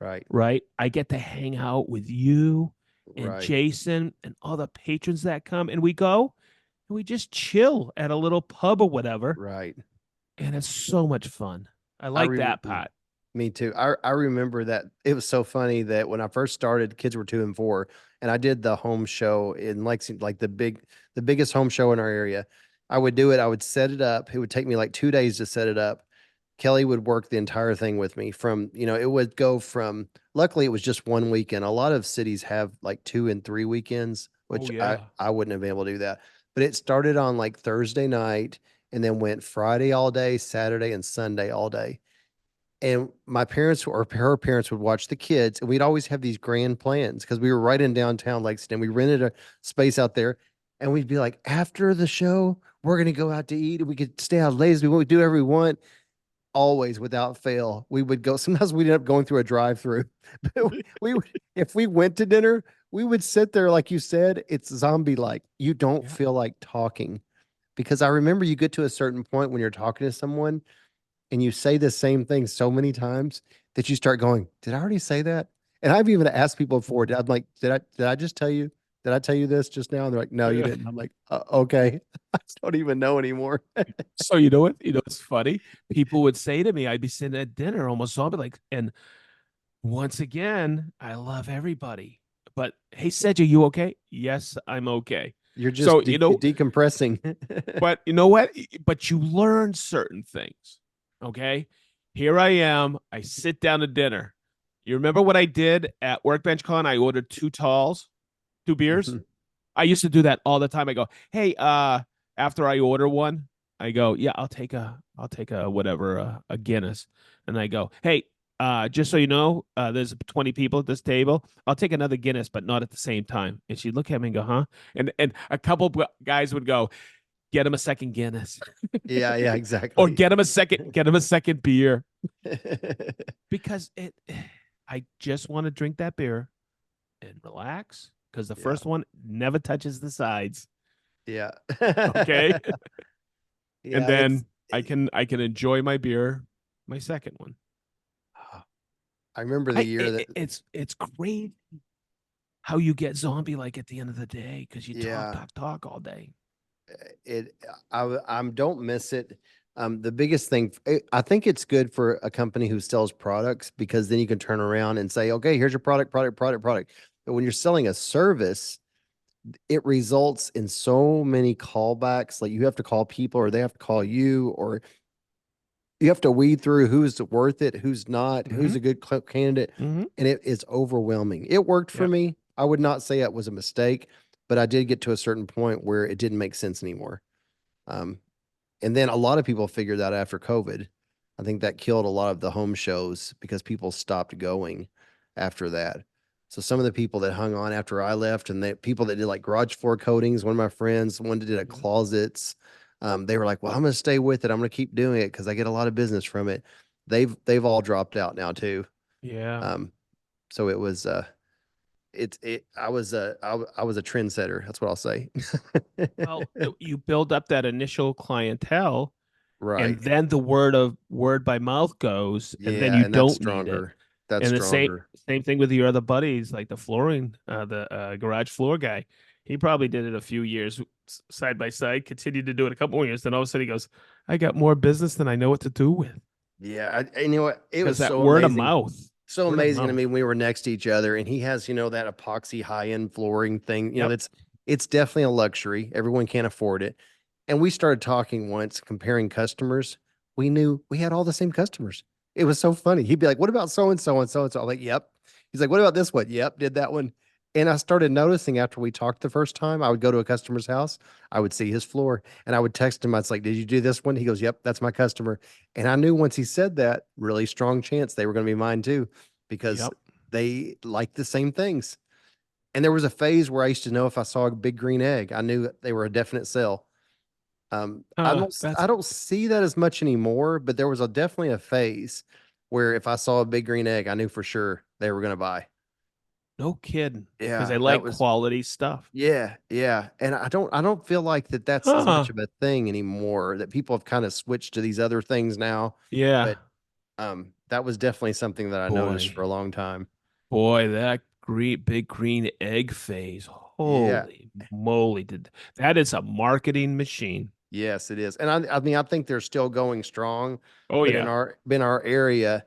Right. right? I get to hang out with you and Right. Jason and all the patrons that come and we go We just chill at a little pub or whatever, Right. and it's so much fun. I I like re that part. Me too. I remember that it was so funny that when I first started, kids were 2 and 4, and I did the home show in Lexington, like the biggest home show in our area. I would do it. I would set it up. It would take me like 2 days to set it up. Kelly would work the entire thing with me from, it would go from, luckily it was just one weekend. A lot of cities have like 2 and 3 weekends, Oh which yeah. I wouldn't have been able to do that. But it started on like Thursday night and then went Friday all day, Saturday and Sunday all day. And my parents or her parents would watch the kids, and we'd always have these grand plans because we were right in downtown Lexington. We rented a space out there, and we'd be like, after the show, we're gonna go out to eat, and we could stay out late as we want, we do whatever we want. Always, without fail, we would go. Sometimes we'd end up going through a drive-through, but we would, if we went to dinner, we would sit there like you said, it's zombie-like. You don't Yeah. feel like talking because I remember you get to a certain point when you're talking to someone and you say the same thing so many times that you start going, "Did I already say that?" And I've even asked people before. I'm like, "Did I just tell you? Did I tell you this just now?" And they're like, "No, you Yeah. didn't." I'm like, "Okay." I just don't even know anymore. So you know what? You know it's funny. People would say to me, I'd be sitting at dinner, almost zombie like, and once again, I love everybody. But hey, Sedge, are you okay? Yes, I'm okay. You're So just decompressing. but you know what? But you learn certain things. Okay. Here I am. I sit down to dinner. You remember what I did at Workbench Con? I ordered two talls, two beers. Mhm. I used to do that all the time. I go, hey, after I order one, I go, yeah, I'll take a whatever, a Guinness. And I go, hey, just so you know, there's 20 people at this table. I'll take another Guinness, but not at the same time. And she'd look at me and go, huh? And a couple guys would go, get him a second Guinness. Yeah, yeah, Or exactly. get him a second beer. Because I just want to drink that beer and relax. Because the Yeah, first one never touches the sides. yeah. Okay. And Yeah, then I can enjoy my beer, my second one. I remember the year that, It's great how you get zombie like at the end of the day because you yeah, talk all day. it, I'm don't miss it. The biggest thing, I think it's good for a company who sells products because then you can turn around and say, okay, here's your product. But when you're selling a service, it results in so many callbacks. Like you have to call people or they have to call you, or you have to weed through who's worth it, who's not, Mm-hmm. who's a good candidate. Mm-hmm. And it is overwhelming. It worked for Yeah. me. I would not say it was a mistake, but I did get to a certain point where it didn't make sense anymore. Um, and then a lot of people figured that after COVID. I think that killed a lot of the home shows because people stopped going after that. So some of the people that hung on after I left and the people that did like garage floor coatings, one of my friends, one that did a Mm-hmm. closets, they were like, well, I'm going to stay with it. I'm going to keep doing it because I get a lot of business from it. They've all dropped out now too. Yeah. Um, so it was I was a trendsetter. That's what I'll say. Well, you build up that initial clientele, and Right. then the word by mouth goes, and then Yeah, you and that's don't need it. stronger. That's And the stronger. same thing with your other buddies, like the flooring, the garage floor guy. He probably did it a few years side by side, continued to do it a couple more years. Then all of a sudden he goes, "I got more business than I know what to do with." Yeah, you know what? It Because was that so word of amazing to mouth. me when we were next to each other, and he has, that epoxy high-end flooring thing. Yep. It's definitely a luxury. Everyone can't afford it. And we started talking once, comparing customers. We knew we had all the same customers. It was so funny. He'd be like, "What about so and so and so and so?" I'm like, "Yep." He's like, "What about this one?" "Yep, did that one." And I started noticing after we talked the first time, I would go to a customer's house, I would see his floor, and I would text him. I was like, "Did you do this one?" He goes, "Yep, that's my customer." And I knew once he said that, really strong chance they were going to be mine too, because Yep. they like the same things. And there was a phase where I used to know if I saw a big green egg, I knew that they were a definite sell. I That's don't see that as much anymore, but there was definitely a phase where if I saw a big green egg, I knew for sure they were going to buy. no kidding. Because I Yeah, that like was quality stuff. yeah, yeah. And I don't feel like that's as much Huh. of a thing anymore, that people have kind of switched to these other things now. Yeah. But that was definitely something that I noticed Boy. for a long time. Boy, that big green egg phase. Yeah. Holy moly, did that is a marketing machine. Yes, it is. And I mean, I think they're still going strong, Oh but yeah. in our area,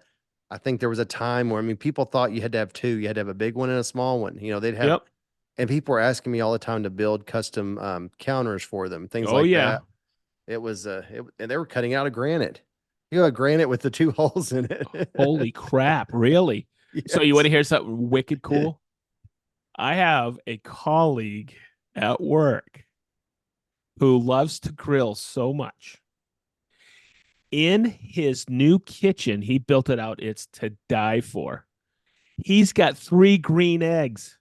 I think there was a time where, I mean, people thought you had to have two. You had to have a big one and a small one. You know, they'd have, Yep. and people were asking me all the time to build custom counters for them, things Oh like yeah. that. And they were cutting out of granite. You know, granite with the two holes in Holy it. crap, really? So you want to Yes. hear something wicked cool? I have a colleague at work who loves to grill so much. In his new kitchen, he built it out. It's to die for. He's got 3 green eggs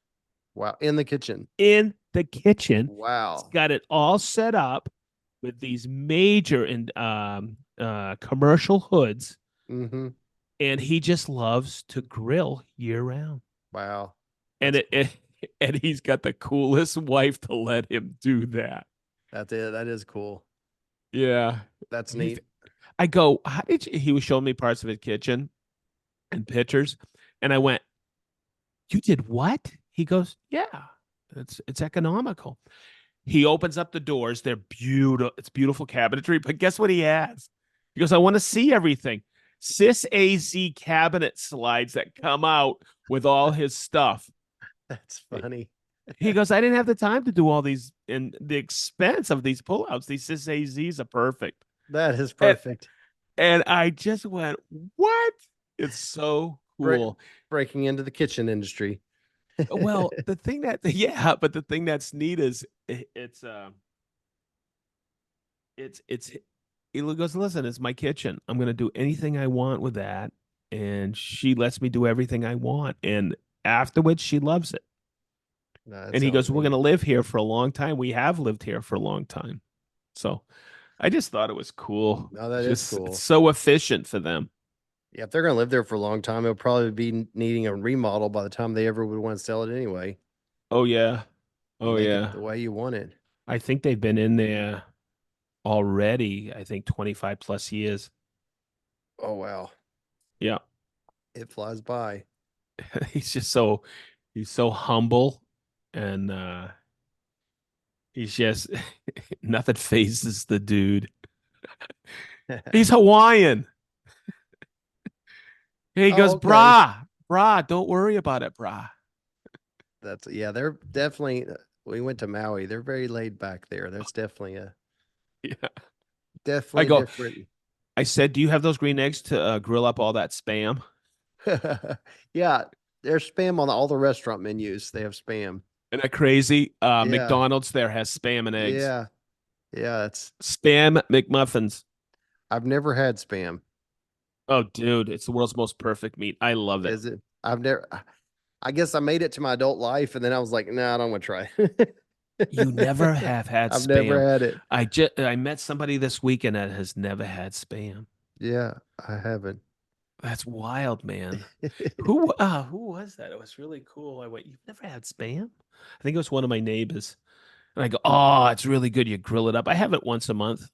Wow. In the kitchen. in the kitchen. He's Wow. got it all set up with these major and commercial hoods, Hmm. and he just loves to grill year round. Wow. And That's cool. and he's got the coolest wife to let him do that. That's it. That is cool. Yeah. That's He's, neat. I go, how did you? He was showing me parts of his kitchen and pictures, and I went, "You did what?" He goes, "Yeah, it's economical." He opens up the doors. They're beautiful. It's beautiful cabinetry. But guess what he has? He goes, "I want to see everything." Cis AZ cabinet slides that come out with all his stuff. That's funny. He goes, "I didn't have the time to do all these, and the expense of these pullouts. These Cis AZs are perfect." That is And, perfect. and I just went, "What?" It's so Break, cool. breaking into the kitchen industry. Well, the thing that yeah, but the thing that's neat is it's he goes, "Listen, it's my kitchen. I'm gonna do anything I want with that." And she lets me do everything I want. And afterwards she loves it. No, that And he sounds goes, "We're neat. gonna live here for a long time. We have lived here for a long time." So I just thought it was cool. No, that is Just it's cool. so efficient for them. Yeah, if they're going to live there for a long time, it'll probably be needing a remodel by the time they ever would want to sell it anyway. Oh yeah. Oh Make it yeah. the way you want it. I think they've been in there already, I think 25 plus years. Oh, wow. Yeah. It flies by. He's just so he's so humble and he's just nothing phases the dude. He's Hawaiian. He Oh, goes, okay. brah, don't worry about it, brah. That's, yeah, they're definitely, we went to Maui. They're very laid back there. That's Yeah. I definitely go, different. I said, "Do you have those green eggs to grill up all that spam?" Yeah, there's spam on all the restaurant menus. They have spam. Isn't that crazy? Yeah, McDonald's there has spam and eggs. yeah, yeah. It's Spam McMuffins. I've never had spam. Oh, dude, it's the world's most perfect meat. I love it. Is it? I've never. I guess I made it to my adult life, and then I was like, nah, I don't want to try. You never have had I've never spam. had it. I met somebody this weekend that has never had spam. Yeah, I haven't. That's wild, man. Who was that? It was really cool. I went, "You've never had spam?" I think it was one of my neighbors. And I go, "Oh, it's really good. You grill it up." I have it once a month.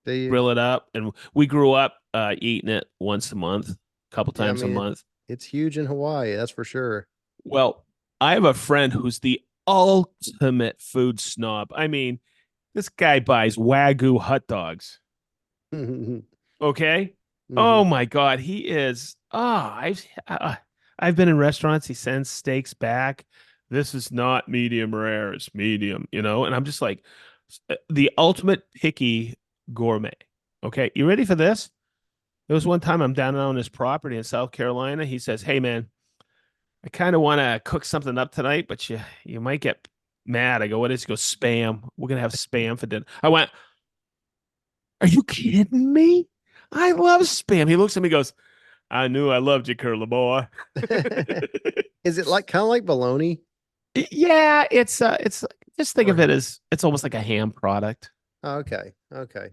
Do you? Grill it up. And we grew up eating it once a month, a couple Yeah, I times a mean month. it's huge in Hawaii, that's for sure. Well, I have a friend who's the ultimate food snob. I mean, this guy buys Wagyu hot dogs. Hmm. Okay. Oh my God, he is. I've been in restaurants. He sends steaks back. This is not medium rare. It's medium, and I'm just like the ultimate picky gourmet. Okay, you ready for this? There was one time I'm down on his property in South Carolina. He says, "Hey man, I kind of want to cook something up tonight, but you might get mad." I go, "What is?" He goes, "Spam. We're gonna have spam for dinner." I went, "Are you kidding me? I love spam." He looks at me, and goes, "I knew I loved you, curly boy." Is it like kind of like bologna? Yeah, it's just think Or of it as it's almost like a ham product. okay, okay.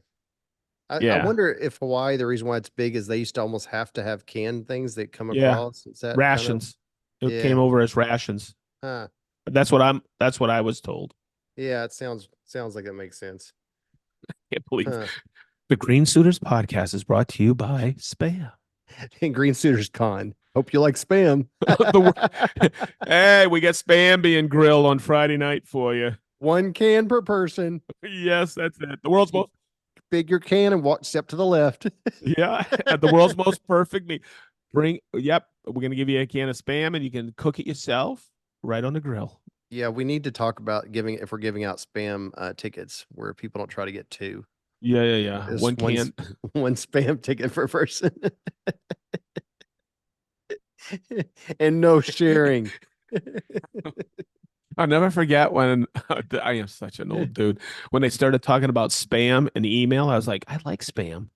I Yeah, wonder if Hawaii, the reason why it's big is they used to almost have to have canned things that come yeah, across. Is that kind of rations. It came yeah? over as rations. Huh. But that's what I was told. Yeah, it sounds like that makes sense. Can't believe Huh. the Green Suiters podcast is brought to you by Spam. And Green Suitors Con. Hope you like spam. Hey, we got spam being grilled on Friday night for you. One can per person. Yes, that's it. The world's most Big your can and walk step to the left. yeah, at the world's most perfect meat. Yep, we're gonna give you a can of spam and you can cook it yourself right on the grill. Yeah, we need to talk about giving if we're giving out spam tickets where people don't try to get two. Yeah, yeah, yeah. One Just one can. one spam ticket per person, and no sharing. I'll never forget when I am such an old dude. When they started talking about spam and email, I was like, I like spam.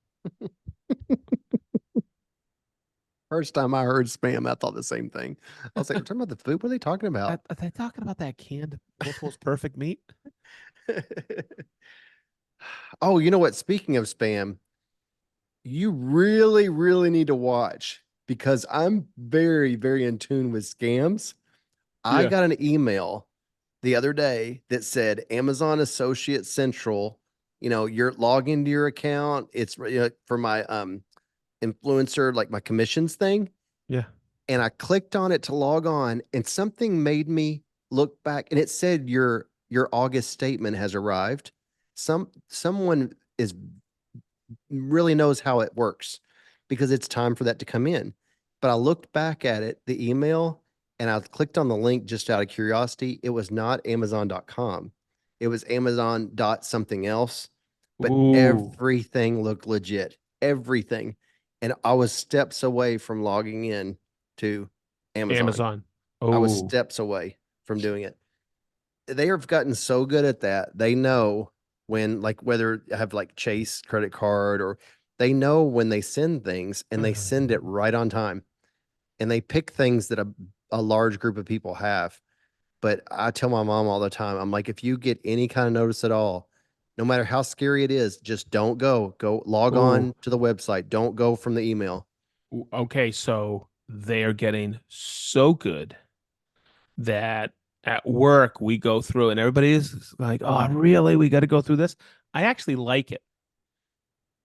First time I heard spam, I thought the same thing. I was like, "We're talking about the food. What are they talking about?" Are they talking about that canned world's most perfect meat? Oh, you know what? Speaking of spam, you really, really need to watch because I'm very, very in tune with scams. I Yeah. got an email the other day that said Amazon Associate Central, you're log into your account. It's for my influencer, like my commissions thing. Yeah. And I clicked on it to log on, and something made me look back, and it said your August statement has arrived. Someone is really knows how it works because it's time for that to come in. But I looked back at it, the email, and I clicked on the link just out of curiosity. It was not Amazon.com. It was Amazon dot something else, but Ooh, everything looked legit. Everything. And I was steps away from logging in to Amazon. Amazon. I was Oh, steps away from doing it. They have gotten so good at that. They know when, like, whether I have like Chase credit card or they know when they send things and they send it right on time and they pick things that a large group of people have. But I tell my mom all the time, I'm like, if you get any kind of notice at all, no matter how scary it is, just don't go. Go log oh. on to the website. Don't go from the email. Okay, so they are getting so good that at work we go through and everybody is like, "Oh, really? We got to go through this." I actually like it,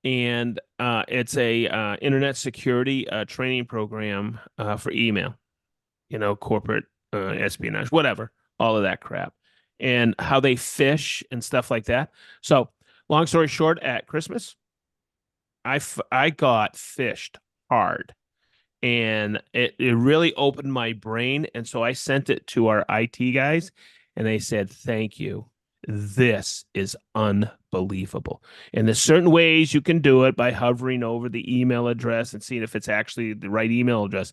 and it's a internet security training program for email. Corporate espionage, whatever, all of that crap, and how they fish and stuff like that. So, long story short, at Christmas, I got fished hard, and it really opened my brain. And so I sent it to our IT guys, and they said, "Thank you. This is unbelievable." And there's certain ways you can do it by hovering over the email address and seeing if it's actually the right email address.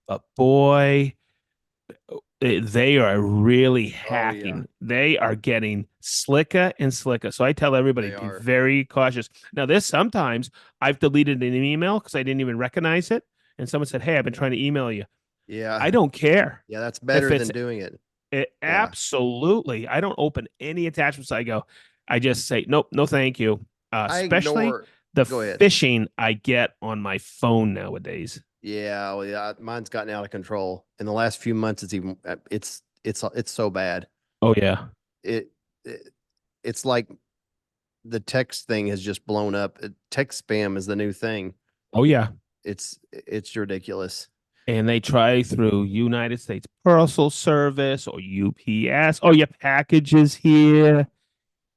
But boy, they are really Oh yeah, hacking. They are getting slicker and slicker. So I tell everybody they be are. very cautious. Now, there's sometimes I've deleted an email because I didn't even recognize it. And someone said, "Hey, I've been trying to email you." I Yeah. don't care Yeah, that's if better it's than doing it. Yeah. absolutely. I don't open any attachments. I just say, nope, no, thank you. I Especially ignore the Go ahead. phishing I get on my phone nowadays. Yeah, well, yeah, mine's gotten out of control. In the last few months, it's so bad. Oh, yeah. It, it it's like the text thing has just blown up. Text spam is the new thing. Oh, yeah. It's ridiculous. And they try through United States Parcel Service or UPS. Oh, your package is here.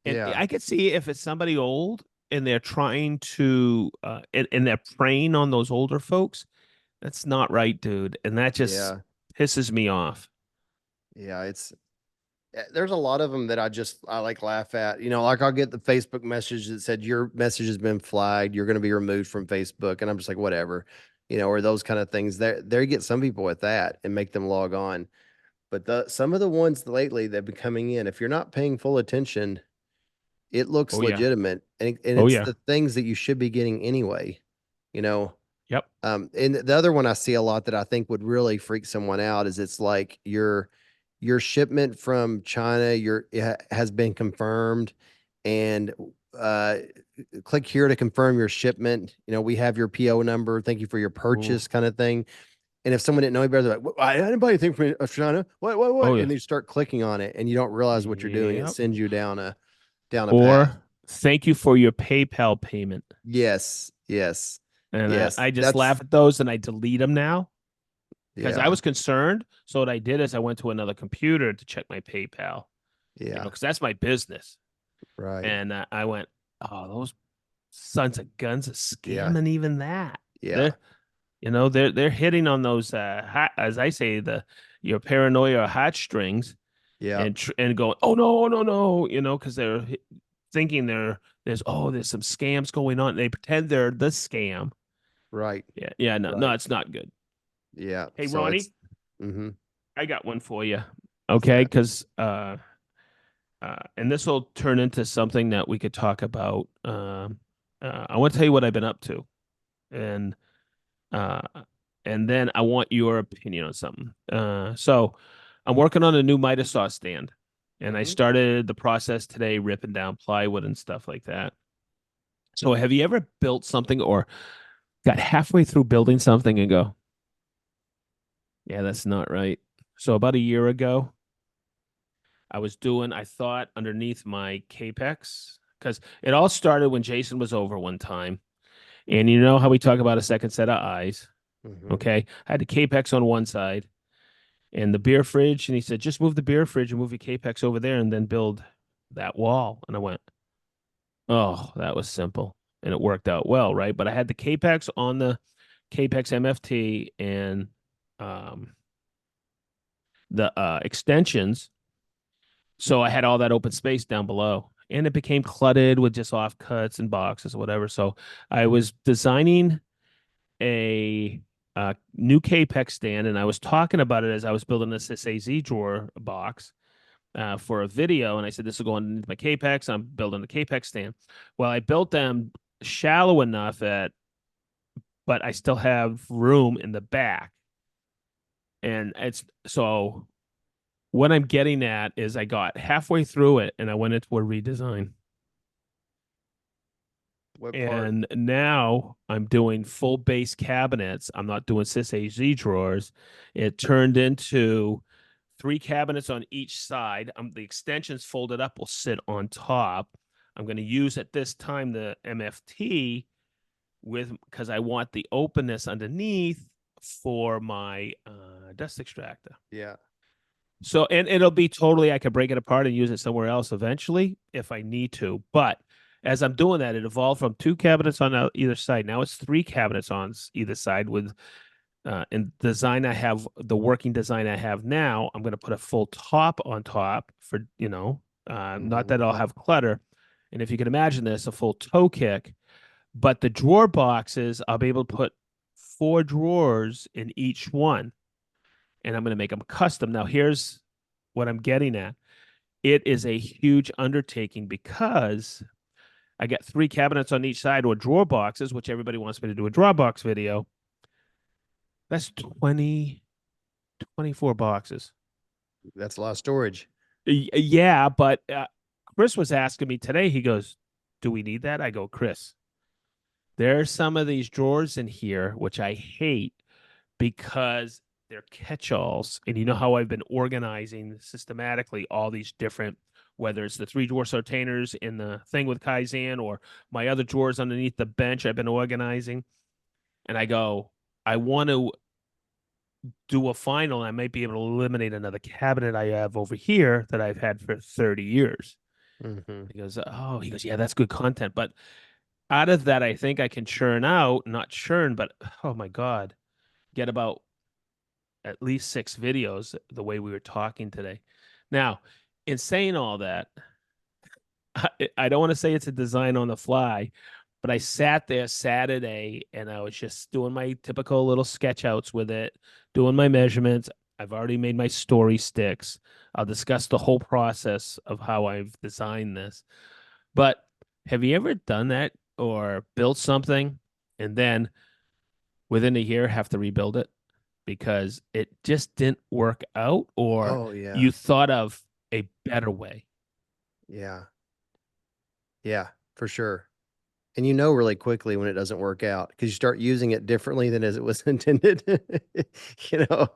And Yeah, I could see if it's somebody old and they're trying to, and they're preying on those older folks. That's not right, dude. And that just yeah, pisses me off. yeah. There's a lot of them that I like laugh at. Like I'll get the Facebook message that said your message has been flagged. You're going to be removed from Facebook, and I'm just like, whatever. Or those kind of things. They get some people with that and make them log on. But some of the ones lately that have been coming in, if you're not paying full attention, it looks Oh, yeah. legitimate, and Oh, it's yeah. the things that you should be getting anyway. You know, Yep. and the other one I see a lot that I think would really freak someone out is it's like your shipment from China has been confirmed, and uh, click here to confirm your shipment. We have your PO number. Thank you for your Ooh. purchase, kind of thing. And if someone didn't know any better, they're like, I didn't buy anything from China. Oh, What? yeah. And they start clicking on it, and you don't realize what you're doing. It Yep. sends you down a path. Or thank you for your PayPal payment. Yes, yes, And yes. I just That's laugh at those and I delete them now. because I Yeah. was concerned. So what I did is I went to another computer to check my PayPal, Yeah. because that's my business. Right. And I went, oh, those sons of guns are Yeah. scamming even that. Yeah. They're, they're hitting on those, as I say, your paranoia heartstrings, Yeah. and going, oh no, no, no, because they're thinking there's some scams going on. They pretend they're the scam. Right. Yeah, yeah, no, no, Right. it's not good. Yeah. Hey, So Ronnie, it's mm-hmm. I got one for you. What's Okay, that? because and this will turn into something that we could talk about. I want to tell you what I've been up to, and uh, and then I want your opinion on something. So I'm working on a new Midas saw stand, and I Mm-hmm. started the process today, ripping down plywood and stuff like that. So have you ever built something or got halfway through building something and go, yeah, that's not right? So about a year ago, I thought underneath my Capex, because it all started when Jason was over one time. And you know how we talk about a second set of eyes? Mm-hmm. Okay. I had the Capex on one side and the beer fridge. And he said, just move the beer fridge and move your Capex over there and then build that wall. And I went, oh, that was simple. And it worked out well, right? But I had the Capex on the Capex MFT and um, the extensions. So I had all that open space down below. And it became cluttered with just offcuts and boxes or whatever. So I was designing a new Capex stand, and I was talking about it as I was building this SAZ drawer box for a video. And I said, this will go into my Capex. I'm building the Capex stand. Well, I built them shallow enough but I still have room in the back. And it's so what I'm getting at is I got halfway through it and I went into a redesign. What part? And now I'm doing full base cabinets. I'm not doing Sys AZ drawers. It turned into three cabinets on each side. The extensions folded up will sit on top. I'm going to use at this time the MFT because I want the openness underneath for my dust extractor. Yeah. So, and it'll be totally, I could break it apart and use it somewhere else eventually if I need to. But as I'm doing that, it evolved from two cabinets on either side. Now it's three cabinets on either side with, in design I have, the working design I have now, I'm going to put a full top on top for, not Mm-hmm. that I'll have clutter. And if you can imagine this, a full toe kick, but the drawer boxes, I'll be able to put four drawers in each one and I'm going to make them custom. Now, here's what I'm getting at. It is a huge undertaking because I got three cabinets on each side or drawer boxes, which everybody wants me to do a drawer box video. That's 24 boxes. That's a lot of storage. Yeah, but Chris was asking me today, he goes, do we need that? I go, Chris, there are some of these drawers in here, which I hate because they're catch-alls. And you know how I've been organizing systematically all these different, whether it's the three drawer sortainers in the thing with Kaizen or my other drawers underneath the bench I've been organizing. And I go, I want to do a final. I might be able to eliminate another cabinet I have over here that I've had for 30 years. Mm-hmm. He goes, yeah, that's good content. But out of that, I think I can churn out, not churn, but oh my God, get about at least six videos the way we were talking today. Now, in saying all that, I don't want to say it's a design on the fly, but I sat there Saturday and I was just doing my typical little sketch outs with it, doing my measurements. I've already made my story sticks. I'll discuss the whole process of how I've designed this. But have you ever done that or built something and then within a year have to rebuild it because it just didn't work out or Oh yeah. you thought of a better way? Yeah. Yeah, for sure. And you know really quickly when it doesn't work out because you start using it differently than as it was intended. You know,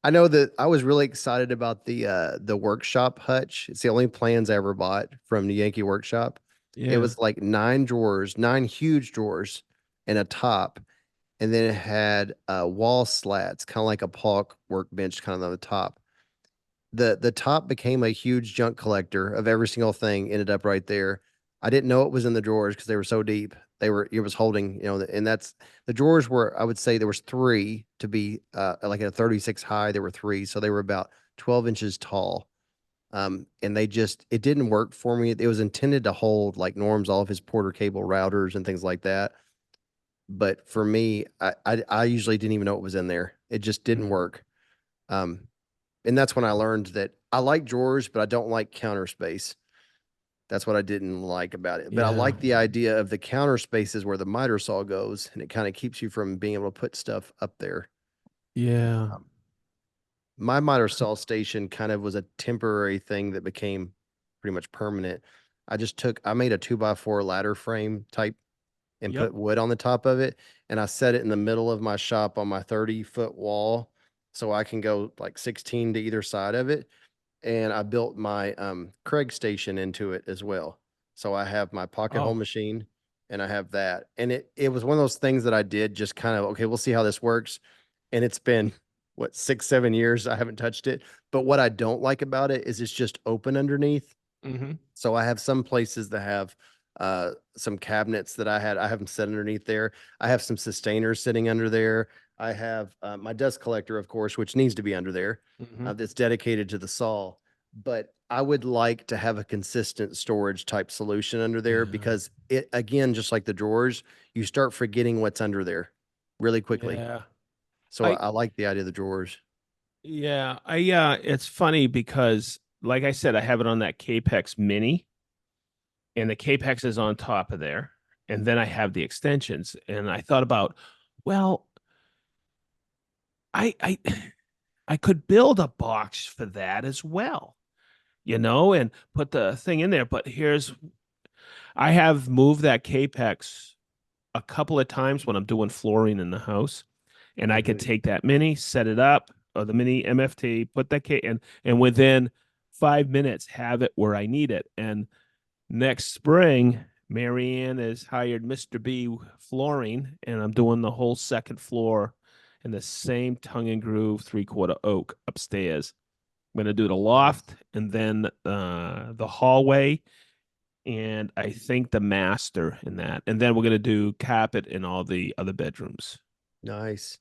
I know that I was really excited about the workshop hutch. It's the only plans I ever bought from the Yankee Workshop. It Yeah. was like 9 drawers, 9 huge drawers and a top. and then it had wall slats, kind of like a Pollock workbench, kind of on the top. The top became a huge junk collector of every single thing. Ended up right there. I didn't know it was in the drawers because they were so deep. They were it was holding, and that's the drawers were. I would say there was three to be like at a 36 high. There were three, so they were about 12 inches tall. And they just it didn't work for me. It was intended to hold like Norm's all of his Porter cable routers and things like that. But for me, I usually didn't even know it was in there. It just didn't Mhm. work. Um, and that's when I learned that I like drawers, but I don't like counter space. That's what I didn't like about it. But I Yeah. like the idea of the counter spaces where the miter saw goes, and it kind of keeps you from being able to put stuff up there. Yeah. Um, my miter saw station kind of was a temporary thing that became pretty much permanent. I made a 2x4 ladder frame type and Yep. put wood on the top of it. And I set it in the middle of my shop on my 30-foot wall so I can go like 16 to either side of it. And I built my Craig station into it as well. So I have my pocket hole Oh. machine and I have that. And it was one of those things that I did just kind of, okay, we'll see how this works. And it's been what 6, 7 years. I haven't touched it. But what I don't like about it is it's just open underneath. Hmm. So I have some places that have some cabinets that I have them set underneath there. I have some sustainers sitting under there. I have my dust collector, of course, which needs to be under there. Hmm. That's dedicated to the saw. But I would like to have a consistent storage type solution under there Yeah. because it again, just like the drawers, you start forgetting what's under there really quickly. Yeah. So I I like the idea of the drawers. yeah, it's funny because like I said, I have it on that Capex Mini and the Capex is on top of there. And then I have the extensions. And I thought about, well, I I could build a box for that as well, and put the thing in there. But I have moved that Capex a couple of times when I'm doing flooring in the house, and I could Hmm. take that mini, set it up, or the mini MFT, put that and within 5 minutes have it where I need it. And next spring, Marianne has hired Mr. B flooring, and I'm doing the whole second floor in the same tongue and groove 3/4 oak upstairs. I'm gonna do the Nice. loft and then the hallway, and I think the master in that, and then we're gonna do carpet in all the other bedrooms. Nice.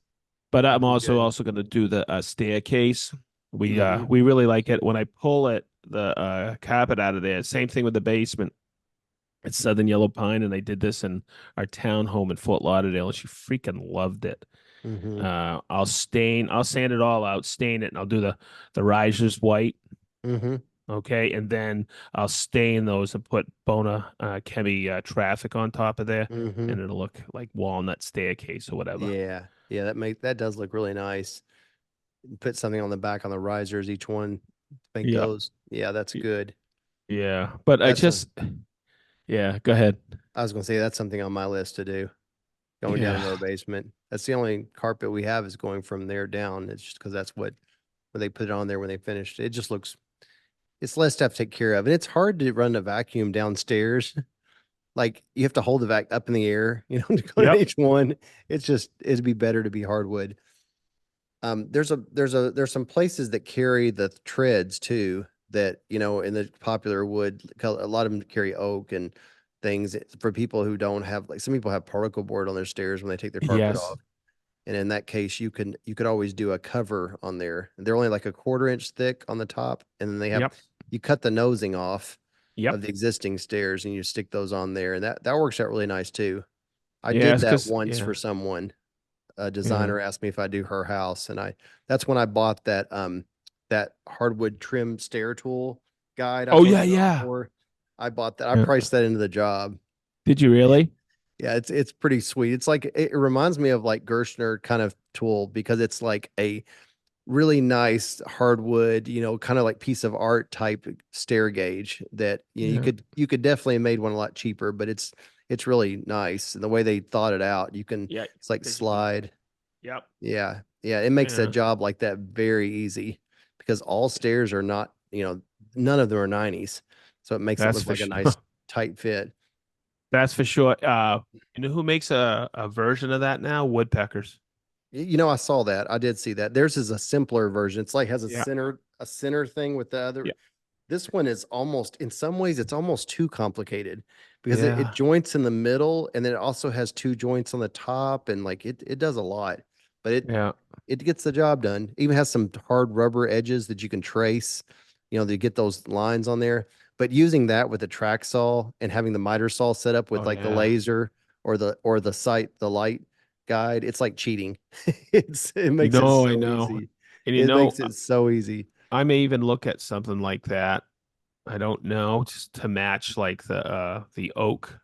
But I'm That'd be also good. also gonna do the staircase. Hmm. We really like it when I pull it the carpet out of there. Same thing with the basement. It's Southern Yellow Pine, and they did this in our town home in Fort Lauderdale, and she freaking loved it. Hmm. I'll sand it all out, stain it, and I'll do the risers white. Hmm. Okay, and then I'll stain those and put Bona Chemi traffic on top of there, Hmm. and it'll look like walnut staircase or whatever. Yeah. Yeah, that does look really nice. Put something on the back on the risers, each one make Yeah, those. Yeah, that's good. yeah. But That's a yeah. Go ahead. I was gonna say that's something on my list to do. Going down Yeah, into our basement. That's the only carpet we have is going from there down. It's just because that's what when they put it on there when they finished. It just looks it's less stuff to take care of. And it's hard to run a vacuum downstairs. Like you have to hold the vac up in the air, to go to yep, each one. It'd be better to be hardwood. There's some places that carry the treads too that in the popular wood color, a lot of them carry oak and things for people who don't have like some people have particle board on their stairs when they take their carpet yes, off, and in that case you could always do a cover on there. They're only like a 1/4 inch thick on the top, and then yep, you cut the nosing off yep. of the existing stairs and you stick those on there, and that works out really nice too. I did Yes, that because once yeah, for someone. A yeah. designer asked me if I do her house, and that's when I bought that hardwood trim stair tool guide I Oh told yeah, you about yeah. before. I bought that. I Yeah. priced that into the job. Did you And really? yeah, it's pretty sweet. It's like it reminds me of like Gershner kind of tool because it's like a really nice hardwood, kind of like piece of art type stair gauge that Yeah, you could definitely have made one a lot cheaper, but it's really nice. And the way they thought it out, yeah. it's like Because you can. slide. Yep. Yeah. Yeah. It makes a Yeah. job like that very easy because all stairs are not, none of them are 90s. So it makes it That's look for like a sure. nice tight fit. That's for sure. You know who makes a version of that now? Woodpeckers. You know, I saw that. I did see that. Theirs is a simpler version. It's like has Yeah. a center thing with the other. Yeah. This one is almost, in some ways, it's almost too complicated because it Yeah. joints in the middle and then it also has two joints on the top and like it does a lot, but Yeah. it gets the job done. Even has some hard rubber edges that you can trace, to get those lines on there. But using that with a track saw and having the miter saw set up with Oh like the yeah. laser the light guide, it's like cheating. It You makes it know, I so know. easy. And It makes it so easy. I may even look at something like that. I don't know, just to match like the oak.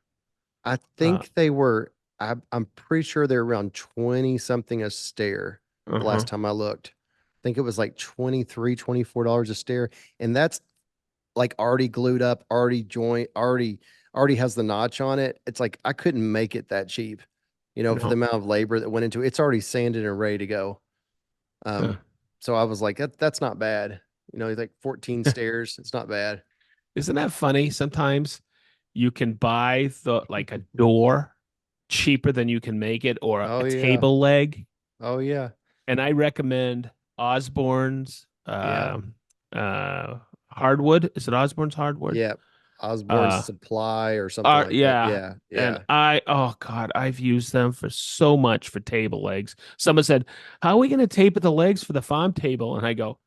I Uh think they were, I'm pretty sure they're around 20 something a stair the uh-huh. last time I looked. I think it was like 23, $24 a stair. And that's like already glued up, already has the notch on it. It's like I couldn't make it that cheap, for the No. amount of labor that went into it. It's already sanded and ready to go. Huh. Um, so I was like, that's not bad. Like 14 stairs. It's not bad. Isn't that funny? Sometimes you can buy the like a door cheaper than you can make it or Oh a yeah. table leg. Oh yeah. And I recommend Osborne's Yeah. uh hardwood. Is it Osborne's hardwood? Yeah. Osborne's Uh Supply or something like that. yeah. Yeah. And Yeah. oh God, I've used them for so much for table legs. Someone said, "How are we going to tape the legs for the farm table?" And I go,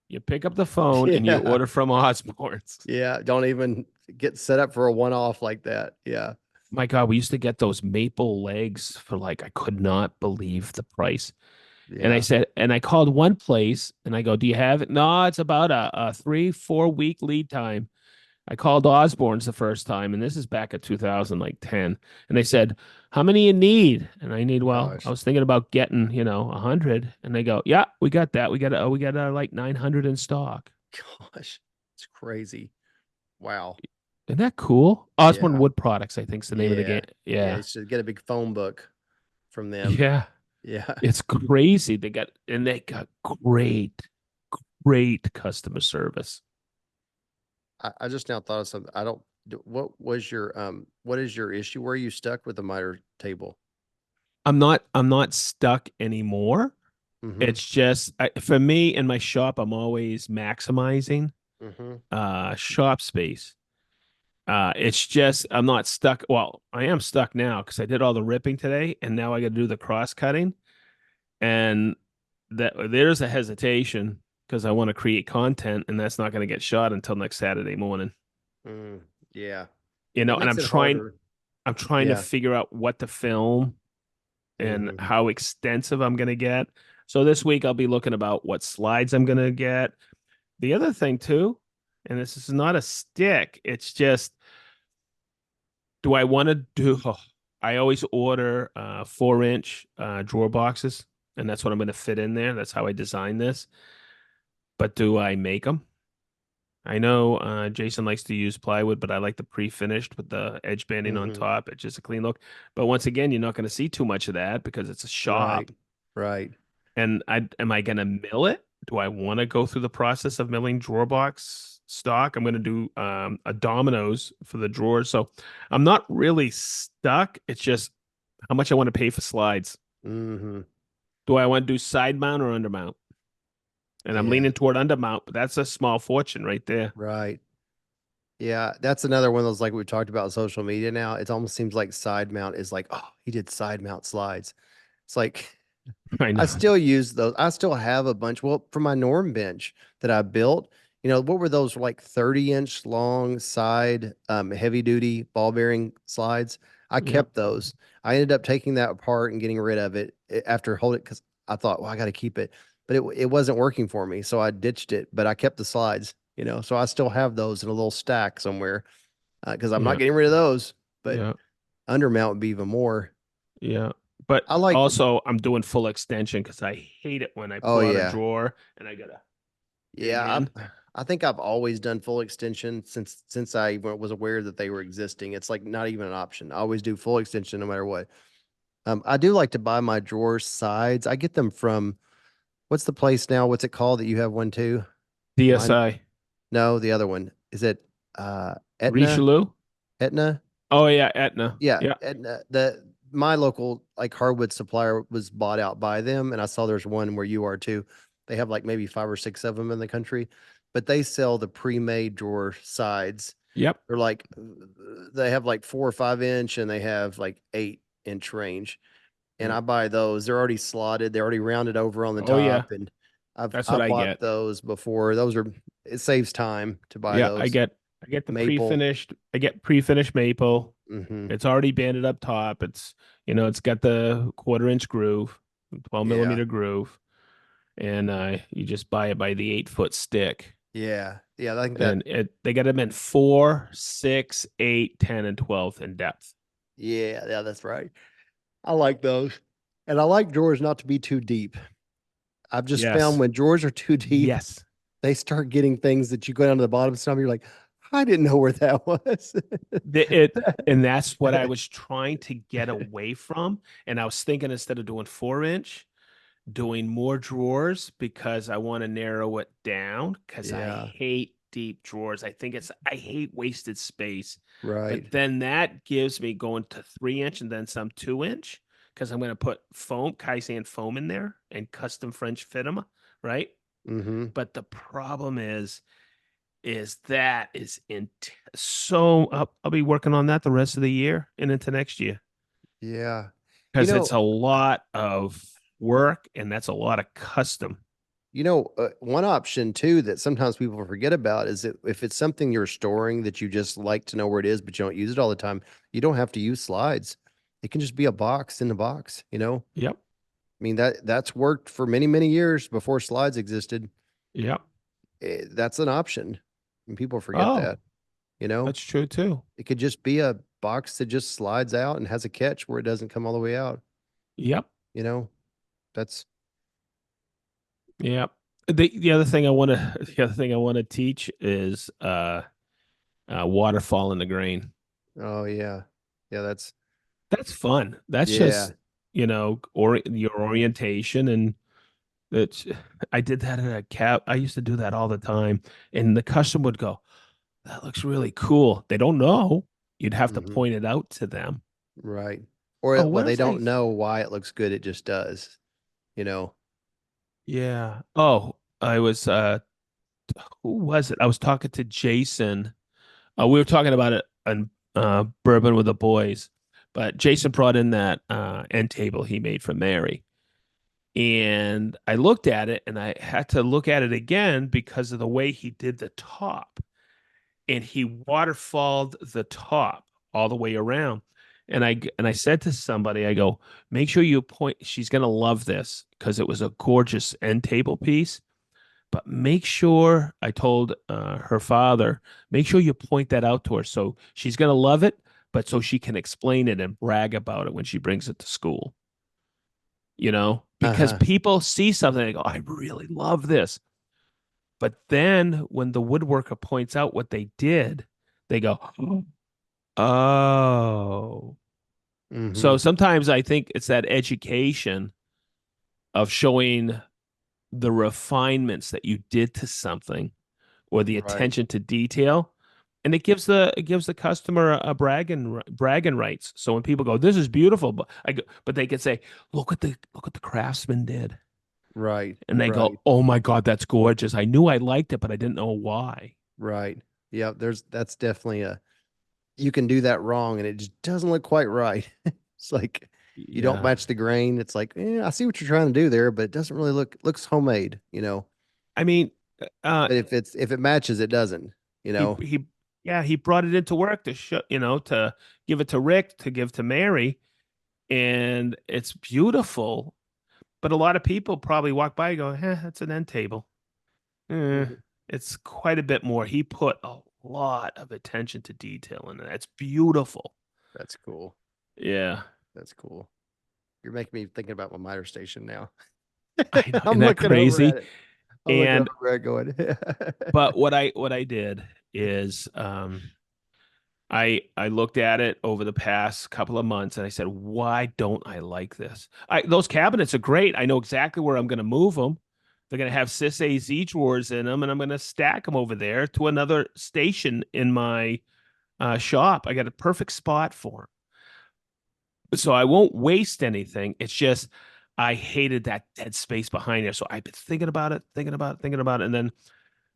"You pick up the phone and you Yeah. order from Osborne's." Yeah. Don't even get set up for a one-off like that. Yeah. My God, we used to get those maple legs for like I could not believe the price. And I Yeah. said, and I called one place and I go, "Do you have it?" No, it's about a 3, 4 week lead time. I called Osborne's the first time, and this is back at 2000, like 10. And they said, "How many you need?" And I need, well, I Gosh. was thinking about getting, 100. And they go, "Yeah, we got that. We got like 900 in stock." Gosh. It's crazy. Wow. Isn't that cool? Osborne Yeah. Wood Products, I think is the name of the game. Yeah. Yeah. You Yeah. should get a big phone book from them. Yeah. Yeah. It's crazy. They got great customer service. I just now thought of something. I don't, what is your issue? Where are you stuck with the miter table? I'm not stuck anymore. Mm-hmm. It's just for me in my shop, I'm always maximizing Mm-hmm. shop space. It's just I'm not stuck. Well, I am stuck now because I did all the ripping today, and now I got to do the cross cutting, and that there's a hesitation because I want to create content, and that's not going to get shot until next Saturday morning. Mm, yeah. It And makes it harder. I'm trying to Yeah. figure out what to film and Mm-hmm. how extensive I'm going to get. So this week I'll be looking about what slides I'm going to get. The other thing too, and this is not a stick, it's just do I want to do I always order 4-inch drawer boxes, and that's what I'm going to fit in there. That's how I design this. But do I make them? I know Jason likes to use plywood, but I like the pre-finished with the edge banding on Mm-hmm. top. It's just a clean look. But once again, you're not going to see too much of that because it's a Right. shop. Right. And am I going to mill it? Do I want to go through the process of milling drawer box stock? I'm going to do a dominoes for the drawers. So I'm not really stuck. It's just how much I want to pay for slides. Mm-hmm. Do I want to do side mount or under mount? And I'm Yeah. leaning toward under mount, but that's a small fortune right there. Right. Yeah. That's another one of those like we talked about on social media now. It almost seems like side mount is like, oh, he did side mount slides. It's like I I know. still use those. I still have a bunch. Well, for my norm bench that I built, what were those like 30-inch long side heavy duty ball bearing slides? I Yeah. kept those. I ended up taking that apart and getting rid of it after holding it because I thought, well, I got to keep it. But it wasn't working for me. So I ditched it, but I kept the slides, so I still have those in a little stack somewhere because I'm not Yeah. getting rid of those. But Yeah. undermount would be even more. Yeah. But I like, also, I'm doing full extension because I hate it when I oh, pull out a yeah. drawer and I gotta dig Yeah, in. I think I've always done full extension since I was aware that they were existing. It's like not even an option. I always do full extension no matter what. I do like to buy my drawer sides. I get them from what's the place now? What's it called that you have one too? Mine, DSI. no, the other one. Is it Etna? Richelieu. Etna? Oh yeah, Etna. Yeah, Yeah. and the my local like hardwood supplier was bought out by them, and I saw there's one where you are too. They have like maybe five or six of them in the country, but they sell the pre-made drawer sides. Yep. They're like they have like 4 or 5 inch, and they have like 8 inch range. And Yeah. I buy those. They're already slotted. They're already rounded over on the Oh yeah. top, and I've That's what I've I bought get. those before. Those are it saves time to buy Yeah, those. I get the Maple. pre-finished. I get pre-finished maple. Hmm. It's already banded up top. It's it's got the 1/4 inch groove, 12 Yeah. millimeter groove, and you just buy it by the 8 foot stick. Yeah. Yeah. I think that. And they got them in 4, 6, 8, 10, and 12 in depth. Yeah. Yeah. That's right. I like those, and I like drawers not to be too deep. I've just found Yes. when drawers are too deep, Yes. they start getting things that you go down to the bottom of some. You're like, I didn't know where that was. It and that's what I was trying to get away from. And I was thinking instead of doing 4 inch, doing more drawers because I want to narrow it down because I Yeah. hate deep drawers. I hate wasted space. Right. But then that gives me going to 3 inch and then some 2 inch because I'm going to put foam, Kaizen foam in there and custom French fit them, right? Mm-hmm. But the problem is that is in so I'll be working on that the rest of the year and into next year Yeah. You because know, it's a lot of work and that's a lot of custom. one option too that sometimes people forget about is that if it's something you're storing that you just like to know where it is, but you don't use it all the time, you don't have to use slides. It can just be a box in the box. Yep. I mean that's worked for many, many years before slides existed. Yep. That's an option. And people forget Oh, that, you know. that's true too. It could just be a box that just slides out and has a catch where it doesn't come all the way out, Yep. you know. That's Yep. The other thing I want to the other thing I want to teach is waterfall in the grain. oh yeah. Yeah, That's fun. That's yeah. just, or your orientation and it's I did that in a cab. I used to do that all the time. And the customer would go, that looks really cool. They don't know. You'd have to Hmm. point it out to them. Right. Oh, Well, where they is I? don't know why it looks good. It just does, you know. Yeah. Oh, I was who was it? I was talking to Jason. We were talking about it on Bourbon with the Boys, but Jason brought in that end table he made for Mary. And I looked at it and I had to look at it again because of the way he did the top. And he waterfalled the top all the way around. And I said to somebody, I go, make sure you point. She's gonna love this because it was a gorgeous end table piece. But make sure I told her father, make sure you point that out to her so she's gonna love it, but so she can explain it and brag about it when she brings it to school. Because Uh-huh. people see something, they go, I really love this. But then when the woodworker points out what they did, they go, oh. So Hmm. sometimes I think it's that education of showing the refinements that you did to something or the Right. attention to detail. And it gives the customer a bragging rights. So when people go, "This is beautiful," but they can say, "Look what the craftsman did," Right. and they Right. go, "Oh my God, that's gorgeous! I knew I liked it, but I didn't know why." Right. Yeah, that's definitely you can do that wrong and it just doesn't look quite right. It's like you don't Yeah, match the grain. It's like, I see what you're trying to do there, but it doesn't really looks homemade. I mean, uh, But if it matches, it doesn't, you he know. he yeah, he brought it into work to show, to give it to Rick, to give to Mary, and it's beautiful. But a lot of people probably walk by and go, that's an end table. Eh, Mhm. it's quite a bit more. He put a lot of attention to detail in it. That's beautiful. That's cool. Yeah, That's cool. You're making me thinking about my miter station now. I know. Isn't I'm that looking over at crazy? it. I'm looking And over at it going, but what I did is I looked at it over the past couple of months and I said, why don't I like this? Those cabinets are great. I know exactly where I'm going to move them. They're going to have Cis AZ drawers in them, and I'm going to stack them over there to another station in my shop. I got a perfect spot for him. So I won't waste anything. It's just I hated that dead space behind there. So I've been thinking about it, thinking about it, thinking about it. And then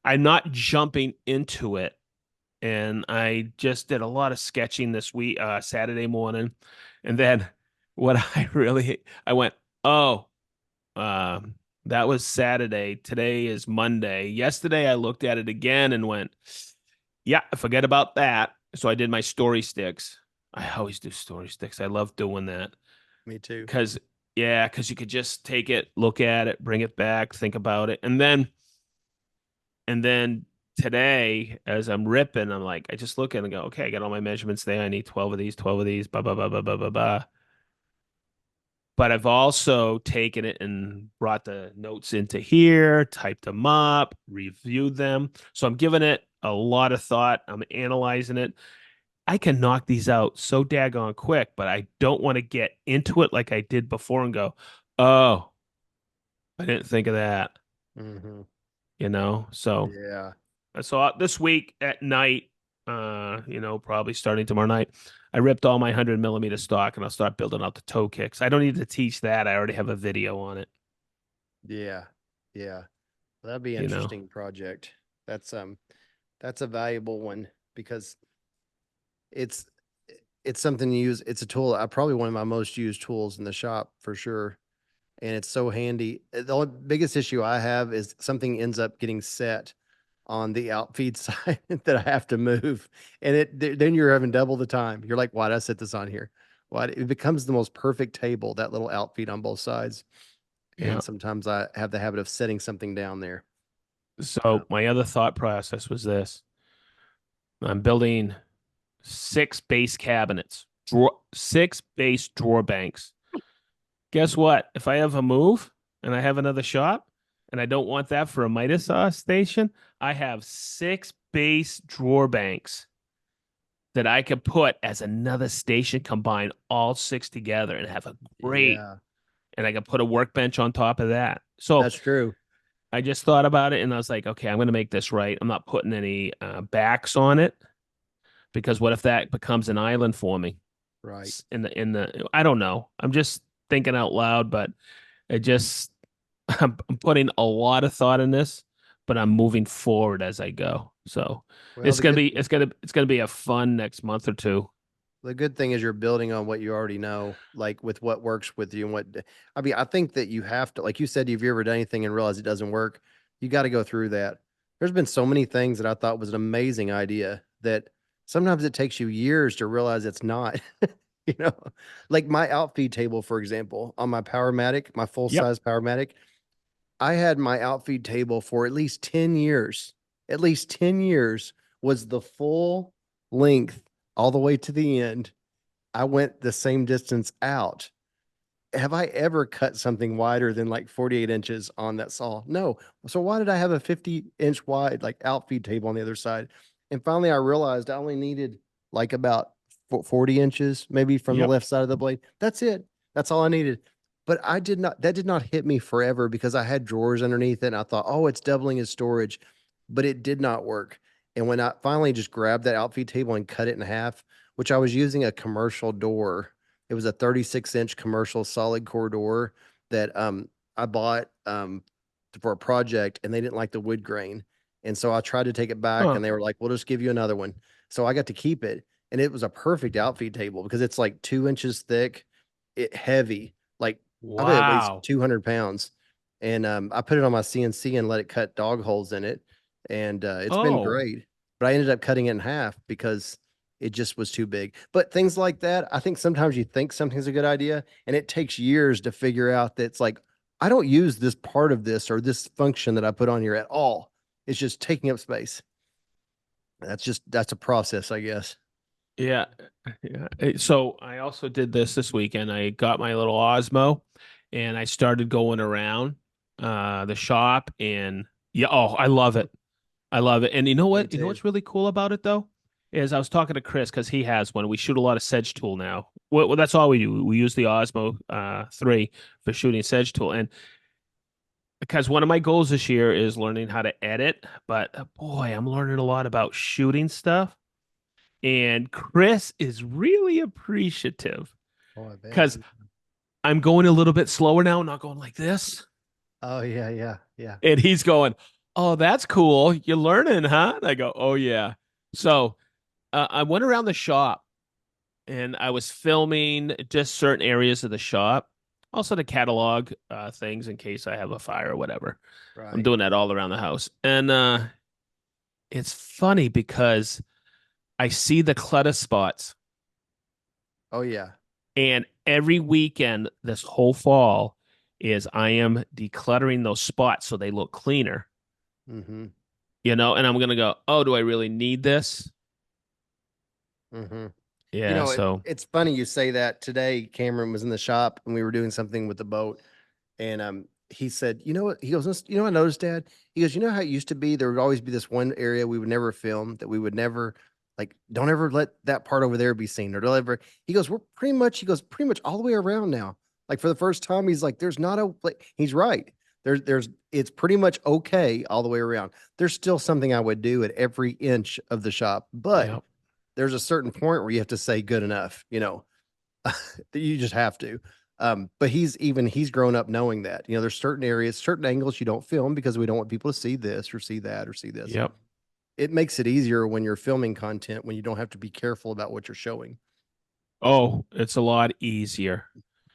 I'm not jumping into it. And I just did a lot of sketching this week, Saturday morning. And then what I went, oh, um, that was Saturday. Today is Monday. Yesterday, I looked at it again and went, yeah, forget about that. So I did my story sticks. I always do story sticks. I love doing that Me too. because, yeah, because you could just take it, look at it, bring it back, think about it. And then today, as I'm ripping, I'm like, I just look at it and go, okay, I got all my measurements there. I need 12 of these, blah, blah, blah, blah, blah, blah, blah. But I've also taken it and brought the notes into here, typed them up, reviewed them. So I'm giving it a lot of thought. I'm analyzing it. I can knock these out so daggone quick, but I don't want to get into it like I did before and go, oh, I didn't think of that, Hmm. you know? Yeah. So this week at night, probably starting tomorrow night, I ripped all my 100 millimeter stock and I'll start building out the toe kicks. I don't need to teach that. I already have a video on it, Yeah. Yeah. That'd be an you know? interesting project. That's um that's a valuable one because it's it's something to use. It's a tool. I probably one of my most used tools in the shop for sure. And it's so handy. The only biggest issue I have is something ends up getting set on the outfeed side that I have to move. And then you're having double the time. You're like, why did I set this on here? Why it becomes the most perfect table, that little outfeed on both sides. Yeah. And sometimes I have the habit of setting something down there. So my other thought process was this. I'm building six base cabinets, six base drawer banks. Guess what? If I ever move and I have another shop and I don't want that for a Midas station, I have six base drawer banks that I could put as another station, combine all six together and have a great, Yeah, and I could put a workbench on top of that. So that's true. I just thought about it and I was like, okay, I'm going to make this right. I'm not putting any backs on it because what if that becomes an island for me Right. I don't know. I'm just thinking out loud, but it just I'm putting a lot of thought in this, but I'm moving forward as I go. So Well, it's gonna be a fun next month or two. the good thing is you're building on what you already know, like with what works with you and I mean, I think that you have to, like you said, if you ever done anything and realized it doesn't work, you got to go through that. There's been so many things that I thought was an amazing idea that sometimes it takes you years to realize it's not. You know, like my outfeed table, for example, on my Powermatic, my full Yep. size Powermatic, I had my outfeed table for at least 10 years. At least 10 years was the full length all the way to the end. I went the same distance out. Have I ever cut something wider than like 48 inches on that saw? No. So why did I have a 50-inch wide like outfeed table on the other side? And finally I realized I only needed like about 40 inches maybe from the Yep. left side of the blade. That's it. That's all I needed. But that did not hit me forever because I had drawers underneath it and I thought, oh, it's doubling as storage, but it did not work. And when I finally just grabbed that outfeed table and cut it in half, which I was using a commercial door, it was a 36-inch commercial solid core door that I bought for a project, and they didn't like the wood grain. And so I tried to take it back, Huh. and they were like, "We'll just give you another one." So I got to keep it, and it was a perfect outfeed table because it's like 2 inches thick, it heavy, like I bet it weighs Wow. 200 pounds. And I put it on my CNC and let it cut dog holes in it, and it's been Oh, great. But I ended up cutting it in half because it just was too big. But things like that, I think sometimes you think something's a good idea, and it takes years to figure out that it's like, I don't use this part of this or this function that I put on here at all. It's just taking up space. That's a process, I guess. yeah. Yeah. So I also did this weekend. I got my little Osmo and I started going around the shop and yeah, oh, I love it. I love it. And you know Me what? You know too. what's really cool about it though? Is I was talking to Chris because he has one. We shoot a lot of Sedge tool now. Well, that's all we do. We use the Osmo 3 for shooting Sedge tool. And because one of my goals this year is learning how to edit, but boy, I'm learning a lot about shooting stuff. And Chris is really appreciative Oh, I bet. because I'm going a little bit slower now, not going like this. Oh yeah, yeah, yeah. And he's going, "Oh, that's cool. You're learning, huh?" And I go, "Oh, yeah." So I went around the shop and I was filming just certain areas of the shop, also to catalog things in case I have a fire or whatever. I'm Right. doing that all around the house. And it's funny because I see the clutter spots. Oh yeah. And every weekend this whole fall is I am decluttering those spots so they look cleaner, Mm-hmm. and I'm gonna go, oh, do I really need this? Mm-hmm. Yeah, so It's funny you say that. Today, Cameron was in the shop and we were doing something with the boat. And he said, you know what? He goes, you know what I noticed, Dad? He goes, you know how it used to be? There would always be this one area we would never film, that we would never, like, don't ever let that part over there be seen, or don't ever. He goes, he goes, pretty much all the way around now. Like for the first time, he's like, there's not a, like, he's right. It's pretty much okay all the way around. There's still something I would do at every inch of the shop, but yeah. there's a certain point where you have to say good enough, you just have to. But he's grown up knowing that. There's certain areas, certain angles you don't film because we don't want people to see this or see that or see this. Yep. It makes it easier when you're filming content when you don't have to be careful about what you're showing Oh, it's a lot easier.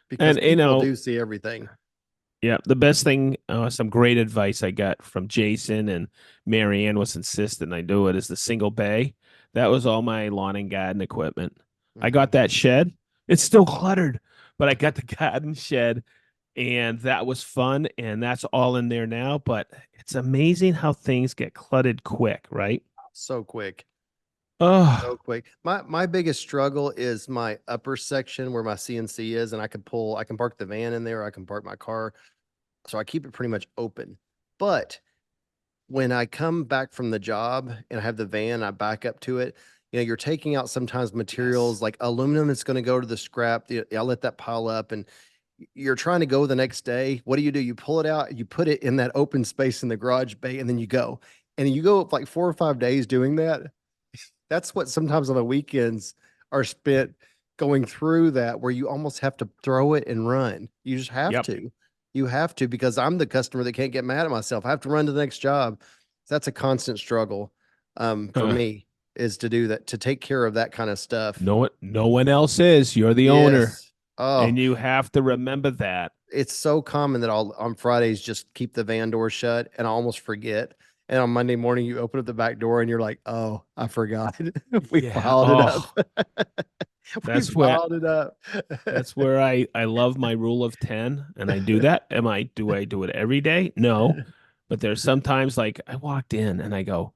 because And people do see everything. yeah, the best thing, some great advice I got from Jason and Marianne was insistent I do it, is the single bay. That was all my lawn and garden equipment. I got Hmm. that shed. It's still cluttered, but I got the garden shed and that was fun. And that's all in there now. But it's amazing how things get cluttered quick, right? So quick. Oh, So quick. My biggest struggle is my upper section where my CNC is, and I can park the van in there, I can park my car. So I keep it pretty much open. But when I come back from the job and I have the van, I back up to it. You're taking out sometimes yes. materials like aluminum. It's going to go to the scrap. I let that pile up, and you're trying to go the next day. What do? You pull it out, you put it in that open space in the garage bay, and then you go. And you go like 4 or 5 days doing that. That's what sometimes on the weekends are spent going through that, where you almost have to throw it and run. You just have Yep. to. You have to, because I'm the customer that can't get mad at myself. I have to run to the next job. That's a constant struggle for Huh. me, is to do that, to take care of that kind of stuff. No one else is. You're the owner. Yes. Oh, And you have to remember that. it's so common that I'll on Fridays just keep the van door shut and I almost forget. And on Monday morning, you open up the back door and you're like, oh, I forgot. We Yeah. piled it up. Oh, We that's where piled it up. that's where I love my rule of 10 and I do that. Do I do it every day? No. But there's sometimes like I walked in and I go,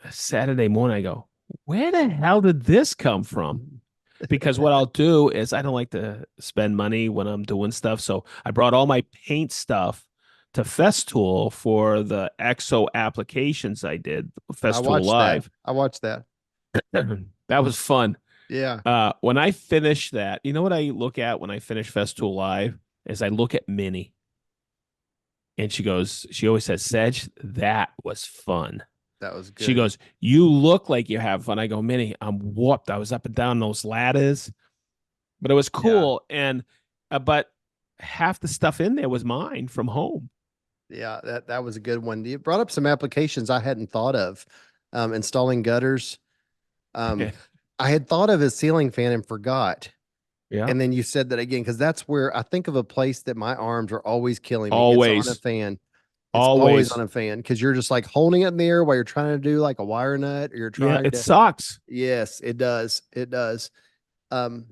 Saturday morning, I go, where the hell did this come from? Because what I'll do is I don't like to spend money when I'm doing stuff. So I brought all my paint stuff to Festool for the EXO applications I did, I Festool watched that. Live. I watched that. That was fun. Yeah. When I finish that, you know what I look at when I finish Festool Live is I look at Minnie and she always says, Sedge, that was fun. That was She good. goes, you look like you have fun. I go, Minnie, I'm whooped. I was up and down those ladders, but it was Yeah. cool. And, but half the stuff in there was mine from home. Yeah. That was a good one. You brought up some applications I hadn't thought of. Installing gutters. Um, I had thought of a ceiling fan and forgot. Yeah. And then you said that again, because that's where I think of a place that my arms are always killing me. It's on a Always, fan. It's always on always. a fan because you're just like holding it in the air while you're trying to do like a wire nut, or you're Yeah. trying It to. sucks. Yes, it does. It does. Um,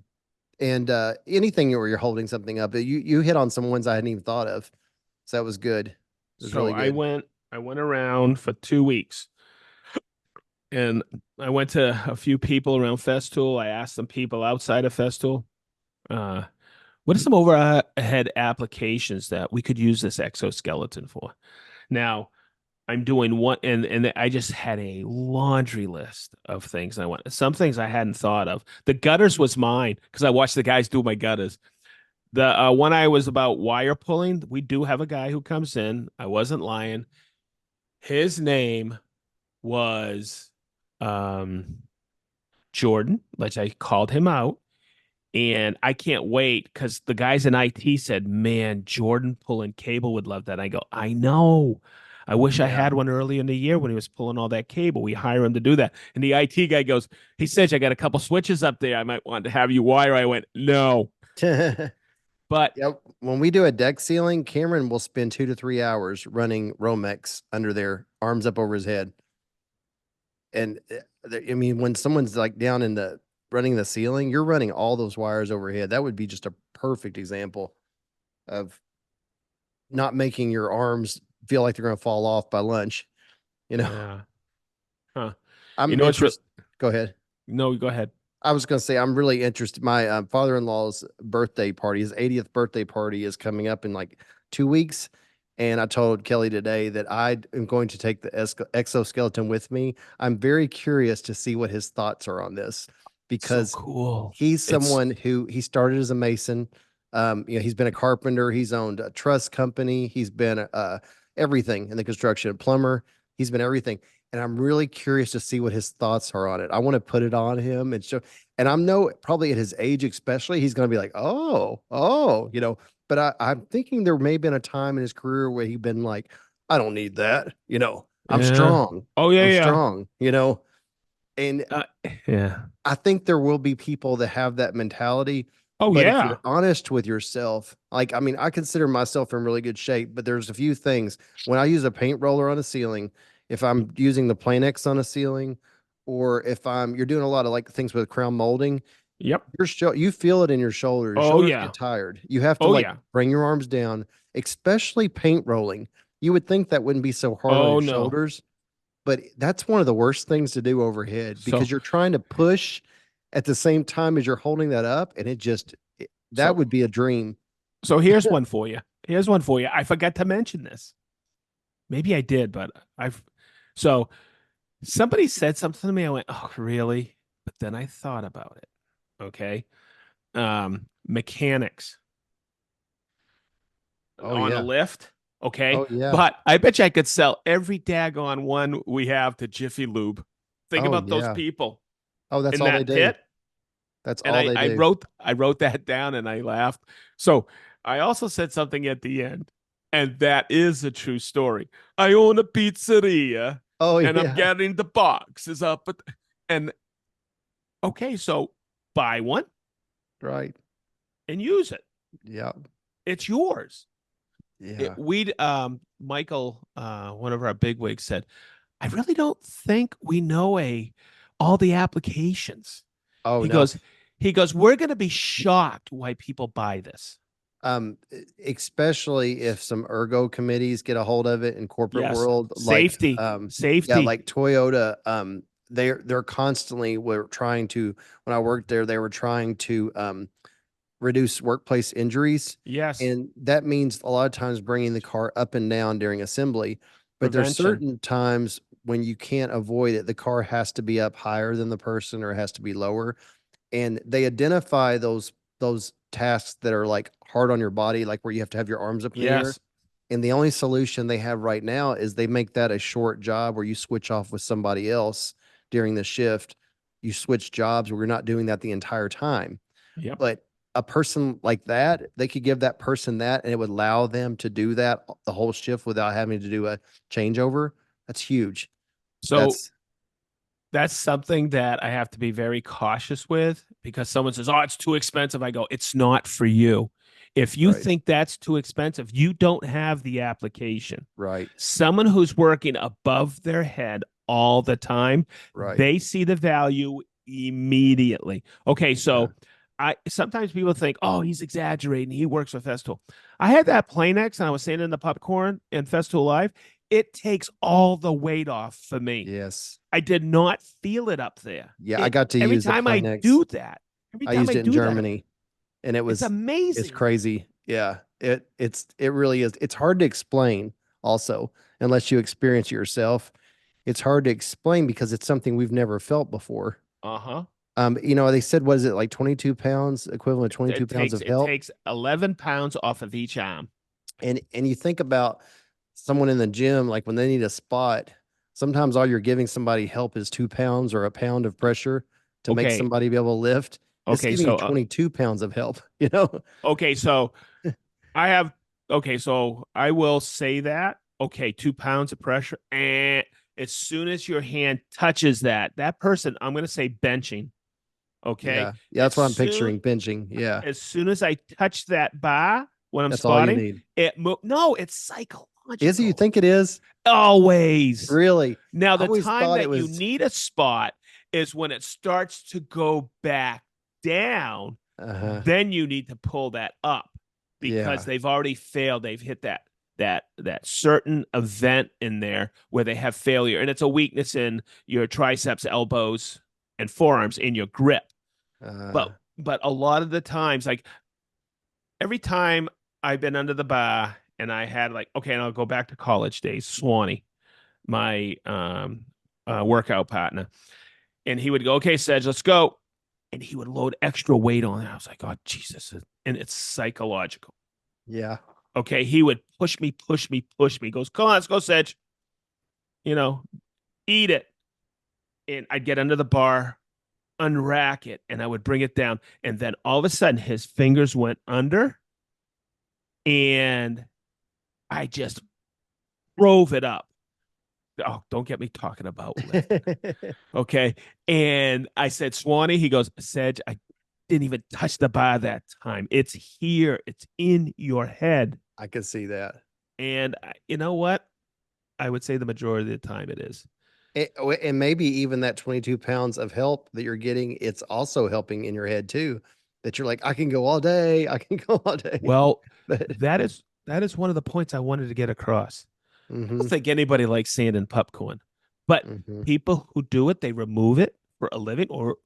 and anything where you're holding something up, you hit on some ones I hadn't even thought of. So that was good. It was So really good. I went around for 2 weeks and I went to a few people around Festool. I asked some people outside of Festool, uh, what are some overhead applications that we could use this exoskeleton for? Now, I'm doing one, and I just had a laundry list of things I want. Some things I hadn't thought of. The gutters was mine because I watched the guys do my gutters. The one I was about wire pulling, we do have a guy who comes in. I wasn't lying. His name was um, Jordan, like I called him out, and I can't wait because the guys in IT said, "Man, Jordan pulling cable would love that." I go, "I know. I wish I Yeah. had one early in the year when he was pulling all that cable. We hire him to do that." And the IT guy goes, "He says I got a couple switches up there. I might want to have you wire." I went, "No," but Yep. When we do a deck ceiling, Cameron will spend 2 to 3 hours running Romex under there, arms up over his head. And I mean, when someone's like down in the running the ceiling, you're running all those wires overhead. That would be just a perfect example of not making your arms feel like they're going to fall off by lunch. You know, yeah, huh? You I'm know, it's real. interested. Go ahead. No, go ahead. I was going to say, I'm really interested. My father-in-law's birthday party, his 80th birthday party, is coming up in like 2 weeks. And I told Kelly today that I am going to take the exoskeleton with me. I'm very curious to see what his thoughts are on this So because cool. he's It's someone who he started as a mason. He's been a carpenter. He's owned a truss company. He's been everything in the construction, a plumber. He's been everything. And I'm really curious to see what his thoughts are on it. I want to put it on him and show. And I know probably at his age, especially, he's going to be like, oh. But I'm thinking there may have been a time in his career where he'd been like, I don't need that. I'm yeah. strong. Oh yeah, I'm yeah. strong. And Uh, yeah. I think there will be people that have that mentality. Oh But if yeah. you're honest with yourself, like, I mean, I consider myself in really good shape, but there's a few things. When I use a paint roller on a ceiling, if I'm using the Planex on a ceiling, or if you're doing a lot of like things with crown molding, Yep. you feel it in your shoulder. Your Oh shoulders yeah. get tired. You have to Oh like yeah. bring your arms down, especially paint rolling. You would think that wouldn't be so hard on Oh your no. shoulders, but that's one of the worst things to do overhead because So you're trying to push at the same time as you're holding that up, and that so would be a dream. so here's one for you. Here's one for you. I forgot to mention this. Maybe I did, but I've so somebody said something to me. I went, "Oh, really?" But then I thought about it. Okay. Mechanics Oh on a yeah. lift. Okay. Oh yeah. But I bet you I could sell every daggone one we have to Jiffy Lube. Think Oh about those yeah. people Oh, that's in all they that do. pit. That's And all they I do. wrote I wrote that down and I laughed. So I also said something at the end, and that is a true story. I own a pizzeria Oh and I'm yeah. getting the boxes up and okay, so buy one Right. and use it. Yeah. It's yours. Yeah. We Michael, one of our bigwigs said, I really don't think we know a all the applications. Oh He no. goes, he goes, we're gonna be shocked why people buy this. Especially if some ergo committees get a hold of it in corporate Yes. world, like Safety. yeah, Safety. like Toyota, they're constantly were trying to when I worked there, they were trying to reduce workplace injuries. Yes. And that means a lot of times bringing the car up and down during assembly. But there's Prevention. certain times when you can't avoid it. The car has to be up higher than the person or it has to be lower. And they identify those tasks that are like hard on your body, like where you have to have your arms up in the air. Yes. And the only solution they have right now is they make that a short job where you switch off with somebody else during the shift. You switch jobs where you're not doing that the entire time. Yep. But a person like that, they could give that person that and it would allow them to do that the whole shift without having to do a changeover. That's huge. So That's that's something that I have to be very cautious with because someone says, "Oh, it's too expensive." I go, "It's not for you. If you right. think that's too expensive, you don't have the application." Right. Someone who's working above their head all the time, Right. they see the value immediately. Okay, Yeah. so I sometimes people think, "Oh, he's exaggerating. He works with Festool." I had that Planex and I was sitting in the popcorn in Festool Live. It takes all the weight off for me. Yes. I did not feel it up there. Yeah. I It got to every use the time I Planex. do that, every I time used I it in do that, Germany and it's it's amazing. crazy. Yeah. It really is. It's hard to explain also unless you experience it yourself. It's hard to explain because it's something we've never felt before. Uh-huh. They said, what is it, like 22 pounds, equivalent to 22 pounds of It help? takes 11 pounds off of each arm. And you think about someone in the gym, like when they need a spot, sometimes all you're giving somebody help is 2 pounds or a pound of pressure to make Okay. somebody be able to lift. It's Okay. giving you So, 22 pounds of help, you know? okay. So I have, okay. So I will say that. Okay. 2 pounds of pressure. And as soon as your hand touches that, that person, I'm going to say benching. Okay. Yeah. Yeah, that's what I'm picturing benching. Yeah. As soon as I touch that bar when I'm That's all you squatting, need. no, it's Is it you psychological. think it is? Always. Really? Now, I the always time thought it that you was need a spot is when it starts to go back down. uh-huh. Then you need to pull that up because Yeah. they've already failed. They've hit that certain event in there where they have failure, and it's a weakness in your triceps, elbows, and forearms in your grip. Uh But a lot of the times, like every time I've been under the bar and I had like, okay, and I'll go back to college days, Swanee, my workout partner, and he would go, okay, Sedge, let's go. And he would load extra weight on it. I was like, oh, Jesus. And it's psychological. yeah. Okay. He would push me, push me, push me. He goes, come on, let's go, Sedge. You know, eat it. And I'd get under the bar, unrack it, and I would bring it down. And then all of a sudden, his fingers went under and I just drove it up. Oh, don't get me talking about lift. Okay. And I said, Swanee, he goes, Sedge, I didn't even touch the bar that time. It's here, it's in your head. I can see that. And you know what? I would say the majority of the time it is. And maybe even that 22 pounds of help that you're getting, it's also helping in your head too. That you're like, I can go all day. I can go all day. Well, But that is one of the points I wanted to get across. I don't hmm think anybody likes sand and popcorn, but hmm people who do it, they remove it for a living or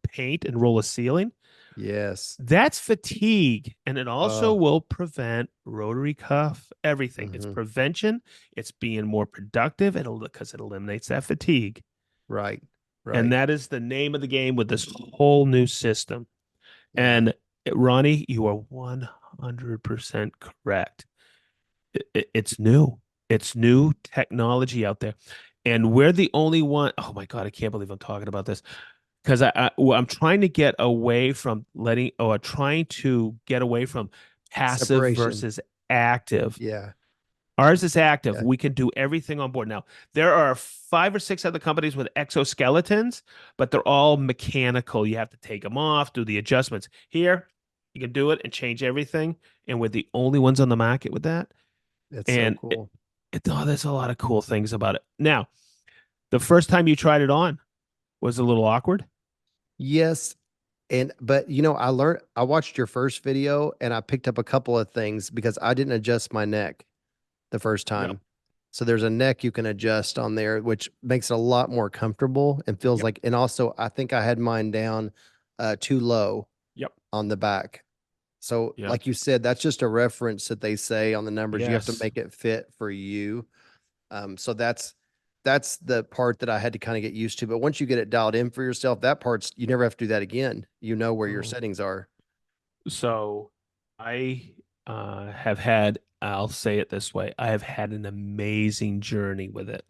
paint and roll a ceiling. Yes. That's fatigue. And it also Uh will prevent rotary cuff, everything. It's hmm prevention. It's being more productive. It'll because it eliminates that fatigue. Right. And Right. that is the name of the game with this whole new system. Yeah. And Ronnie, you are 100% correct. It's new. It's new technology out there. And we're the only one. Oh my God, I can't believe I'm talking about this because well, I'm trying to get away from trying to get away from passive Separation. versus active. Yeah. Ours is active. Yeah. We can do everything on board. Now, there are 5 or 6 other companies with exoskeletons, but they're all mechanical. You have to take them off, do the adjustments. Here, you can do it and change everything. And we're the only ones on the market with that. It's so And cool. there's a lot of cool things about it. Now, the first time you tried it on was a little awkward. Yes. And but I watched your first video and I picked up a couple of things because I didn't adjust my neck the first Yep. time. So there's a neck you can adjust on there, which makes it a lot more comfortable and feels Yep. like, and also I think I had mine down too low Yep. on the back. So Yep. like you said, that's just a reference that they say on the numbers. You have to Yes. make it fit for you. So that's the part that I had to kind of get used to. But once you get it dialed in for yourself, that part's you never have to do that again. You know where your Oh. settings are. So I have had, I'll say it this way, I have had an amazing journey with it.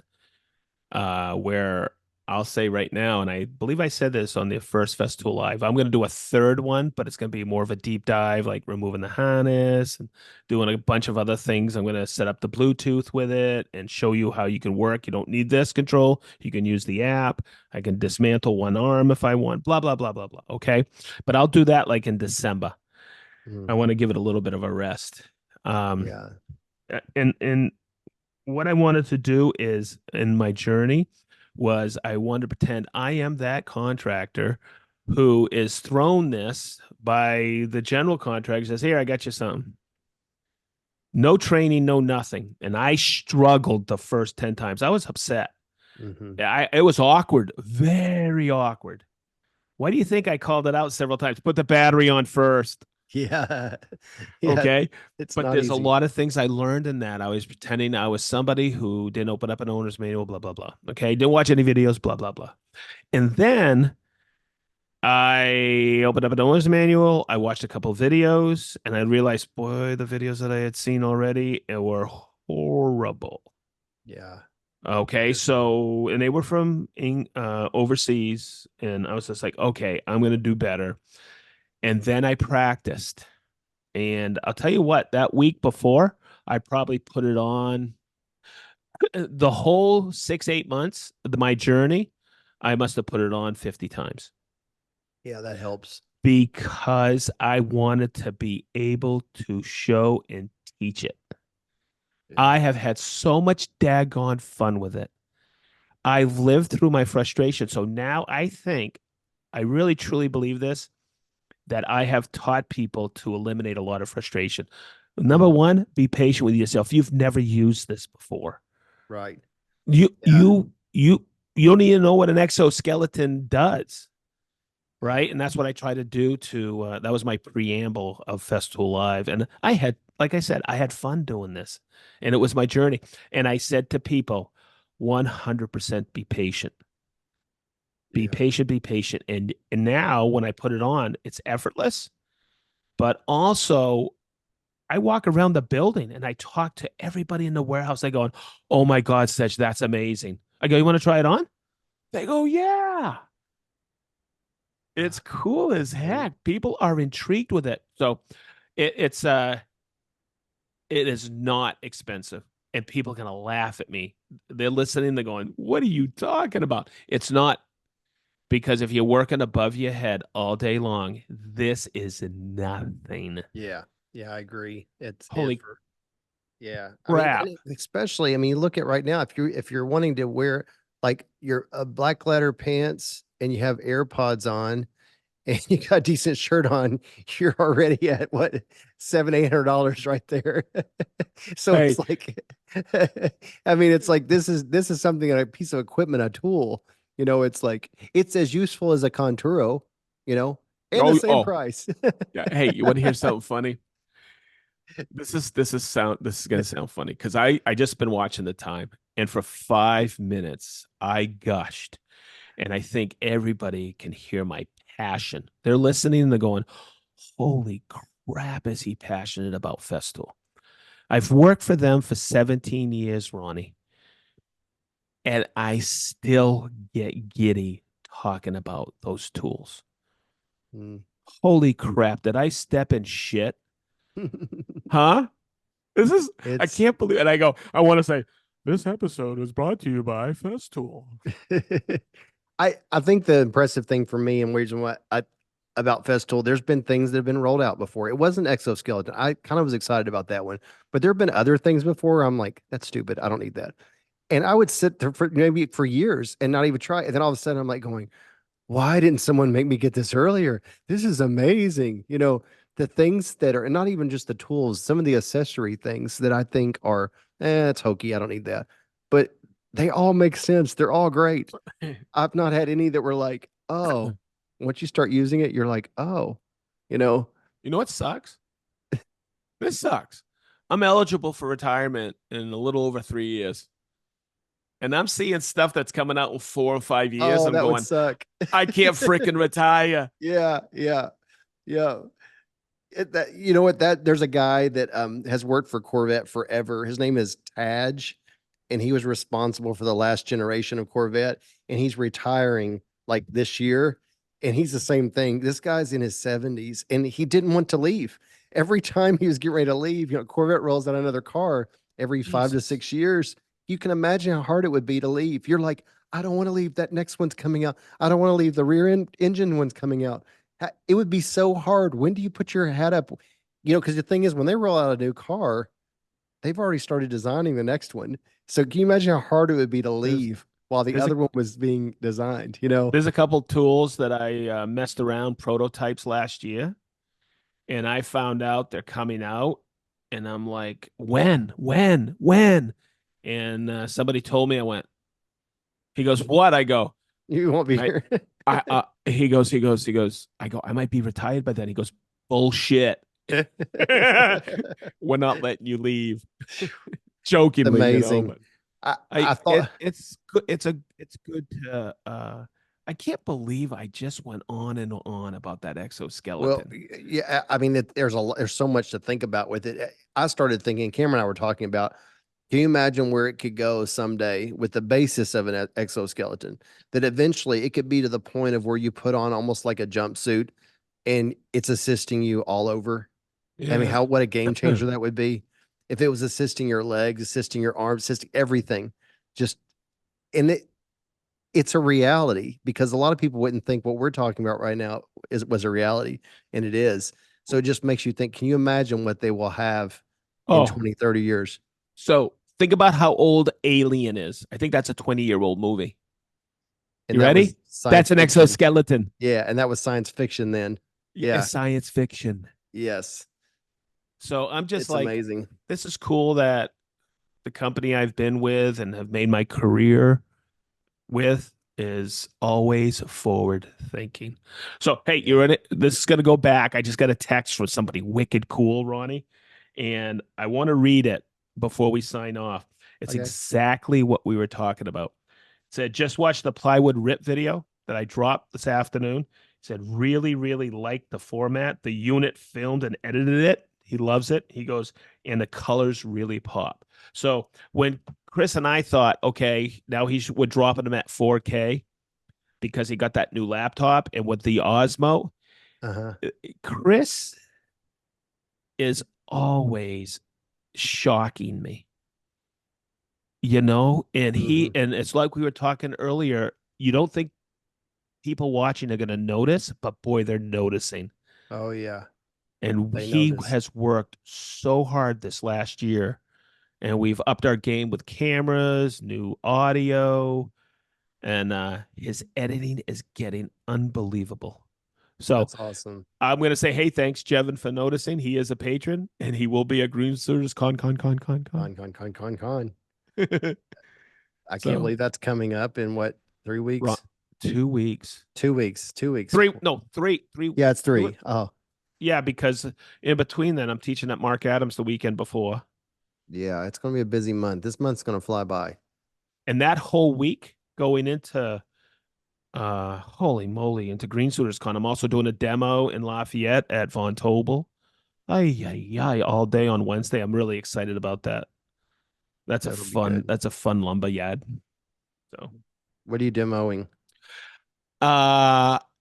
Where I'll say right now, and I believe I said this on the first Festool Live, I'm going to do a third one, but it's going to be more of a deep dive, like removing the harness and doing a bunch of other things. I'm going to set up the Bluetooth with it and show you how you can work. You don't need this control. You can use the app. I can dismantle one arm if I want, blah, blah, blah, blah, blah. Okay. But I'll do that like in December. I Mm, want to give it a little bit of a rest. Um, yeah. and what I wanted to do is in my journey was I wanted to pretend I am that contractor who is thrown this by the general contractor says, here, I got you something. No training, no nothing. And I struggled the first 10 times. I was upset. hmm It was awkward, very awkward. Why do you think I called it out several times? Put the battery on first. Yeah. Yeah. Okay. It's But not there's a easy. lot of things I learned in that. I was pretending I was somebody who didn't open up an owner's manual, blah, blah, blah. Okay. Didn't watch any videos, blah, blah, blah. And then I opened up an owner's manual. I watched a couple of videos and I realized, boy, the videos that I had seen already were horrible. Yeah. Okay, Because so and they were from overseas, and I was just like, okay, I'm gonna do better. And then I practiced, and I'll tell you what, that week before, I probably put it on the whole 6, 8 months of my journey. I must have put it on 50 times yeah, that helps. because I wanted to be able to show and teach it. Yeah. I have had so much daggone fun with it. I've lived through my frustration. So now I think, I really truly believe this, that I have taught people to eliminate a lot of frustration. Number one, be patient with yourself. You've never used this before. Right. You Yeah. you you you don't even know what an exoskeleton does, right? And that's what I try to do to that was my preamble of Festool Live. And I had, like I said, I had fun doing this. And it was my journey. And I said to people, 100% be patient. Be Yeah. patient, be patient. And now when I put it on, it's effortless, but also I walk around the building and I talk to everybody in the warehouse. They go, "Oh my God, Sedge, that's amazing." I go, "You want to try it on?" They go, "Yeah." It's Ah, cool as that's neat. heck. People are intrigued with it. So it's it is not expensive. And people are gonna laugh at me. They're listening, they're going, "What are you talking about?" It's not, because if you're working above your head all day long, this is nothing. Yeah. Yeah, I agree. It's it Holy for yeah. I mean, crap. and especially, I mean, look at right now, if you're wanting to wear like your black leather pants and you have AirPods on and you got a decent shirt on, you're already at what, $700, $800 right there. So it's Hey, like, I mean, it's like this is something, a piece of equipment, a tool. It's like it's as useful as a Conturo, you know, and the same oh, price. yeah. Hey, you want to hear something funny? This is gonna sound funny because I just been watching the time, and for 5 minutes I gushed, and I think everybody can hear my passion. They're listening and they're going, "Holy crap, is he passionate about Festool?" I've worked for them for 17 years, Ronnie, and I still get giddy talking about those tools. Mm. Holy crap, did I step in shit? Huh? This is, I It's can't believe it. And I go, I want to say, this episode was brought to you by Festool. I think the impressive thing for me and reason why I about Festool, there's been things that have been rolled out before. It wasn't Exoskeleton. I kind of was excited about that one, but there have been other things before. I'm like, that's stupid. I don't need that. And I would sit there for maybe for years and not even try. And then all of a sudden, I'm like going, why didn't someone make me get this earlier? This is amazing. The things that are, and not even just the tools, some of the accessory things that I think are, it's hokey. I don't need that. But they all make sense. They're all great. You I've not had any that were like, oh, once you start using it, you're like, oh, you know, know what sucks? This sucks. I'm eligible for retirement in a little over 3 years. And I'm seeing stuff that's coming out in 4 or 5 years. oh, I'm that would going, suck. I can't freaking retire. Yeah, yeah, yeah. That you know what that there's a guy that has worked for Corvette forever. His name is Tadge, and he was responsible for the last generation of Corvette, and he's retiring like this year. And he's the same thing. This guy's in his 70s and he didn't want to leave. Every time he was getting ready to leave, Corvette rolls out another car every five to Jesus. six years. You can imagine how hard it would be to leave. You're like, I don't want to leave. That next one's coming out. I don't want to leave. The rear end engine one's coming out. It would be so hard. When do you put your head up? Because the thing is, when they roll out a new car, they've already started designing the next one. So can you imagine how hard it would be to There's leave while the there's a other one was being designed? there's a couple tools that I messed around prototypes last year, and I found out they're coming out, and I'm like, when? And somebody told me. I went. He goes, what? I go, You won't be I, here. he goes. I go, I might be retired by then. He goes, bullshit. We're not letting you leave. Jokingly, Amazing. but I thought, it's good. It's good to I can't believe I just went on and on about that well, exoskeleton. yeah, I mean, there's so much to think about with it. I started thinking, Cameron and I were talking about, Can you imagine where it could go someday with the basis of an exoskeleton? That eventually it could be to the point of where you put on almost like a jumpsuit and it's assisting you all over. I mean, Yeah. how what a game changer that would be if it was assisting your legs, assisting your arms, assisting everything. Just and it's a reality because a lot of people wouldn't think what we're talking about right now is was a reality, and it is. So it just makes you think, can you imagine what they will have in Oh, 20, 30 years? so think about how old Alien is. I think that's a 20-year-old movie. And You that was ready? science That's an fiction. exoskeleton. Yeah, and that was science fiction then. Yeah, Yeah, science fiction. yes. So I'm just It's like, amazing. this is cool that the company I've been with and have made my career with is always forward thinking. So, hey, Yeah. you're in it. This is going to go back. I just got a text from somebody wicked cool, Ronnie, and I want to read it before we sign off. It's Okay. exactly what we were talking about. It said, just watch the plywood rip video that I dropped this afternoon. It said, really, really liked the format. The unit filmed and edited it. He loves it. He goes, and the colors really pop. So when Chris and I thought, okay, now we're dropping them at 4K because he got that new laptop and with the Osmo. Uh-huh. Chris is always shocking me, and Hmm. and it's like we were talking earlier. You don't think people watching are going to notice, but boy, they're noticing. Oh yeah. And They he notice. has worked so hard this last year, and we've upped our game with cameras, new audio, and his editing is getting unbelievable. So That's awesome. I'm going to say, hey, thanks, Jevin, for noticing. He is a patron, and he will be a Green Service con. Con. I can't So, believe that's coming up in what, three Ron, weeks? 2 weeks, 2 weeks. 2 weeks. three, no, three. Yeah, it's three. Oh, Yeah, because in between then, I'm teaching at Mark Adams the weekend before, yeah. It's gonna be a busy month. This month's gonna fly by. and that whole week going into holy moly, into Green Suiters Con. I'm also doing a demo in Lafayette at Von Tobel. Ay, ay, ay, all day on Wednesday. I'm really excited about that. That'll be good. That's a fun lumber yard. So, What are you demoing?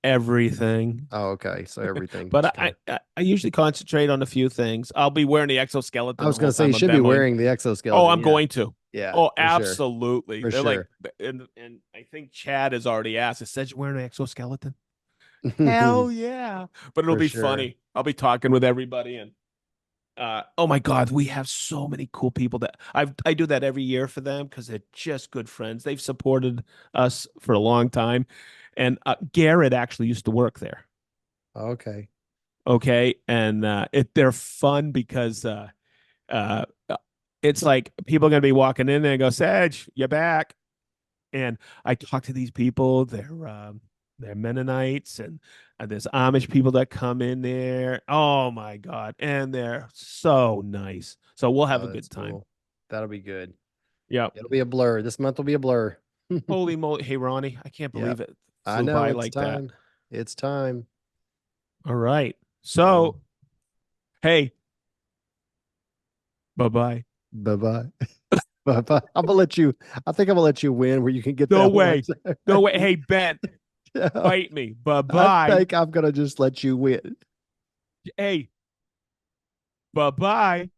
everything. Oh, okay. So everything. But Just kind of. I usually concentrate on a few things. I'll be wearing the I exoskeleton the was gonna whole say you time I'm should be demoing. wearing the Oh, exoskeleton. I'm Yeah. going to. Yeah, Oh, for sure. absolutely. For They're like, sure. and I think Chad has already asked, is Sedge wearing an exoskeleton? Hell yeah. But it'll For be sure. funny. I'll be talking with everybody and oh my God, we have so many cool people that I do that every year for them because they're just good friends. They've supported us for a long time. And Garrett actually used to work there. Okay. Okay. And they're fun because uh, it's like people are going to be walking in there and go, Sedge, you're back. And I talk to these people. They're Mennonites and there's Amish people that come in there. Oh my God. And they're so nice. So we'll have Oh, a that's good time. cool. That'll be good. Yeah. It'll be a blur. This month will be a blur. Holy moly. Hey, Ronnie, I can't Yep. believe it I flew know by it's like that. time. It's time. All right. Well, So, hey, bye bye. bye-bye. Bye-bye. I'm gonna let you, I think I'm gonna let you win where you can get No that one. way. No way. Hey, Ben, Yeah. fight me. Bye I bye. think I'm gonna just let you win. Hey, bye bye.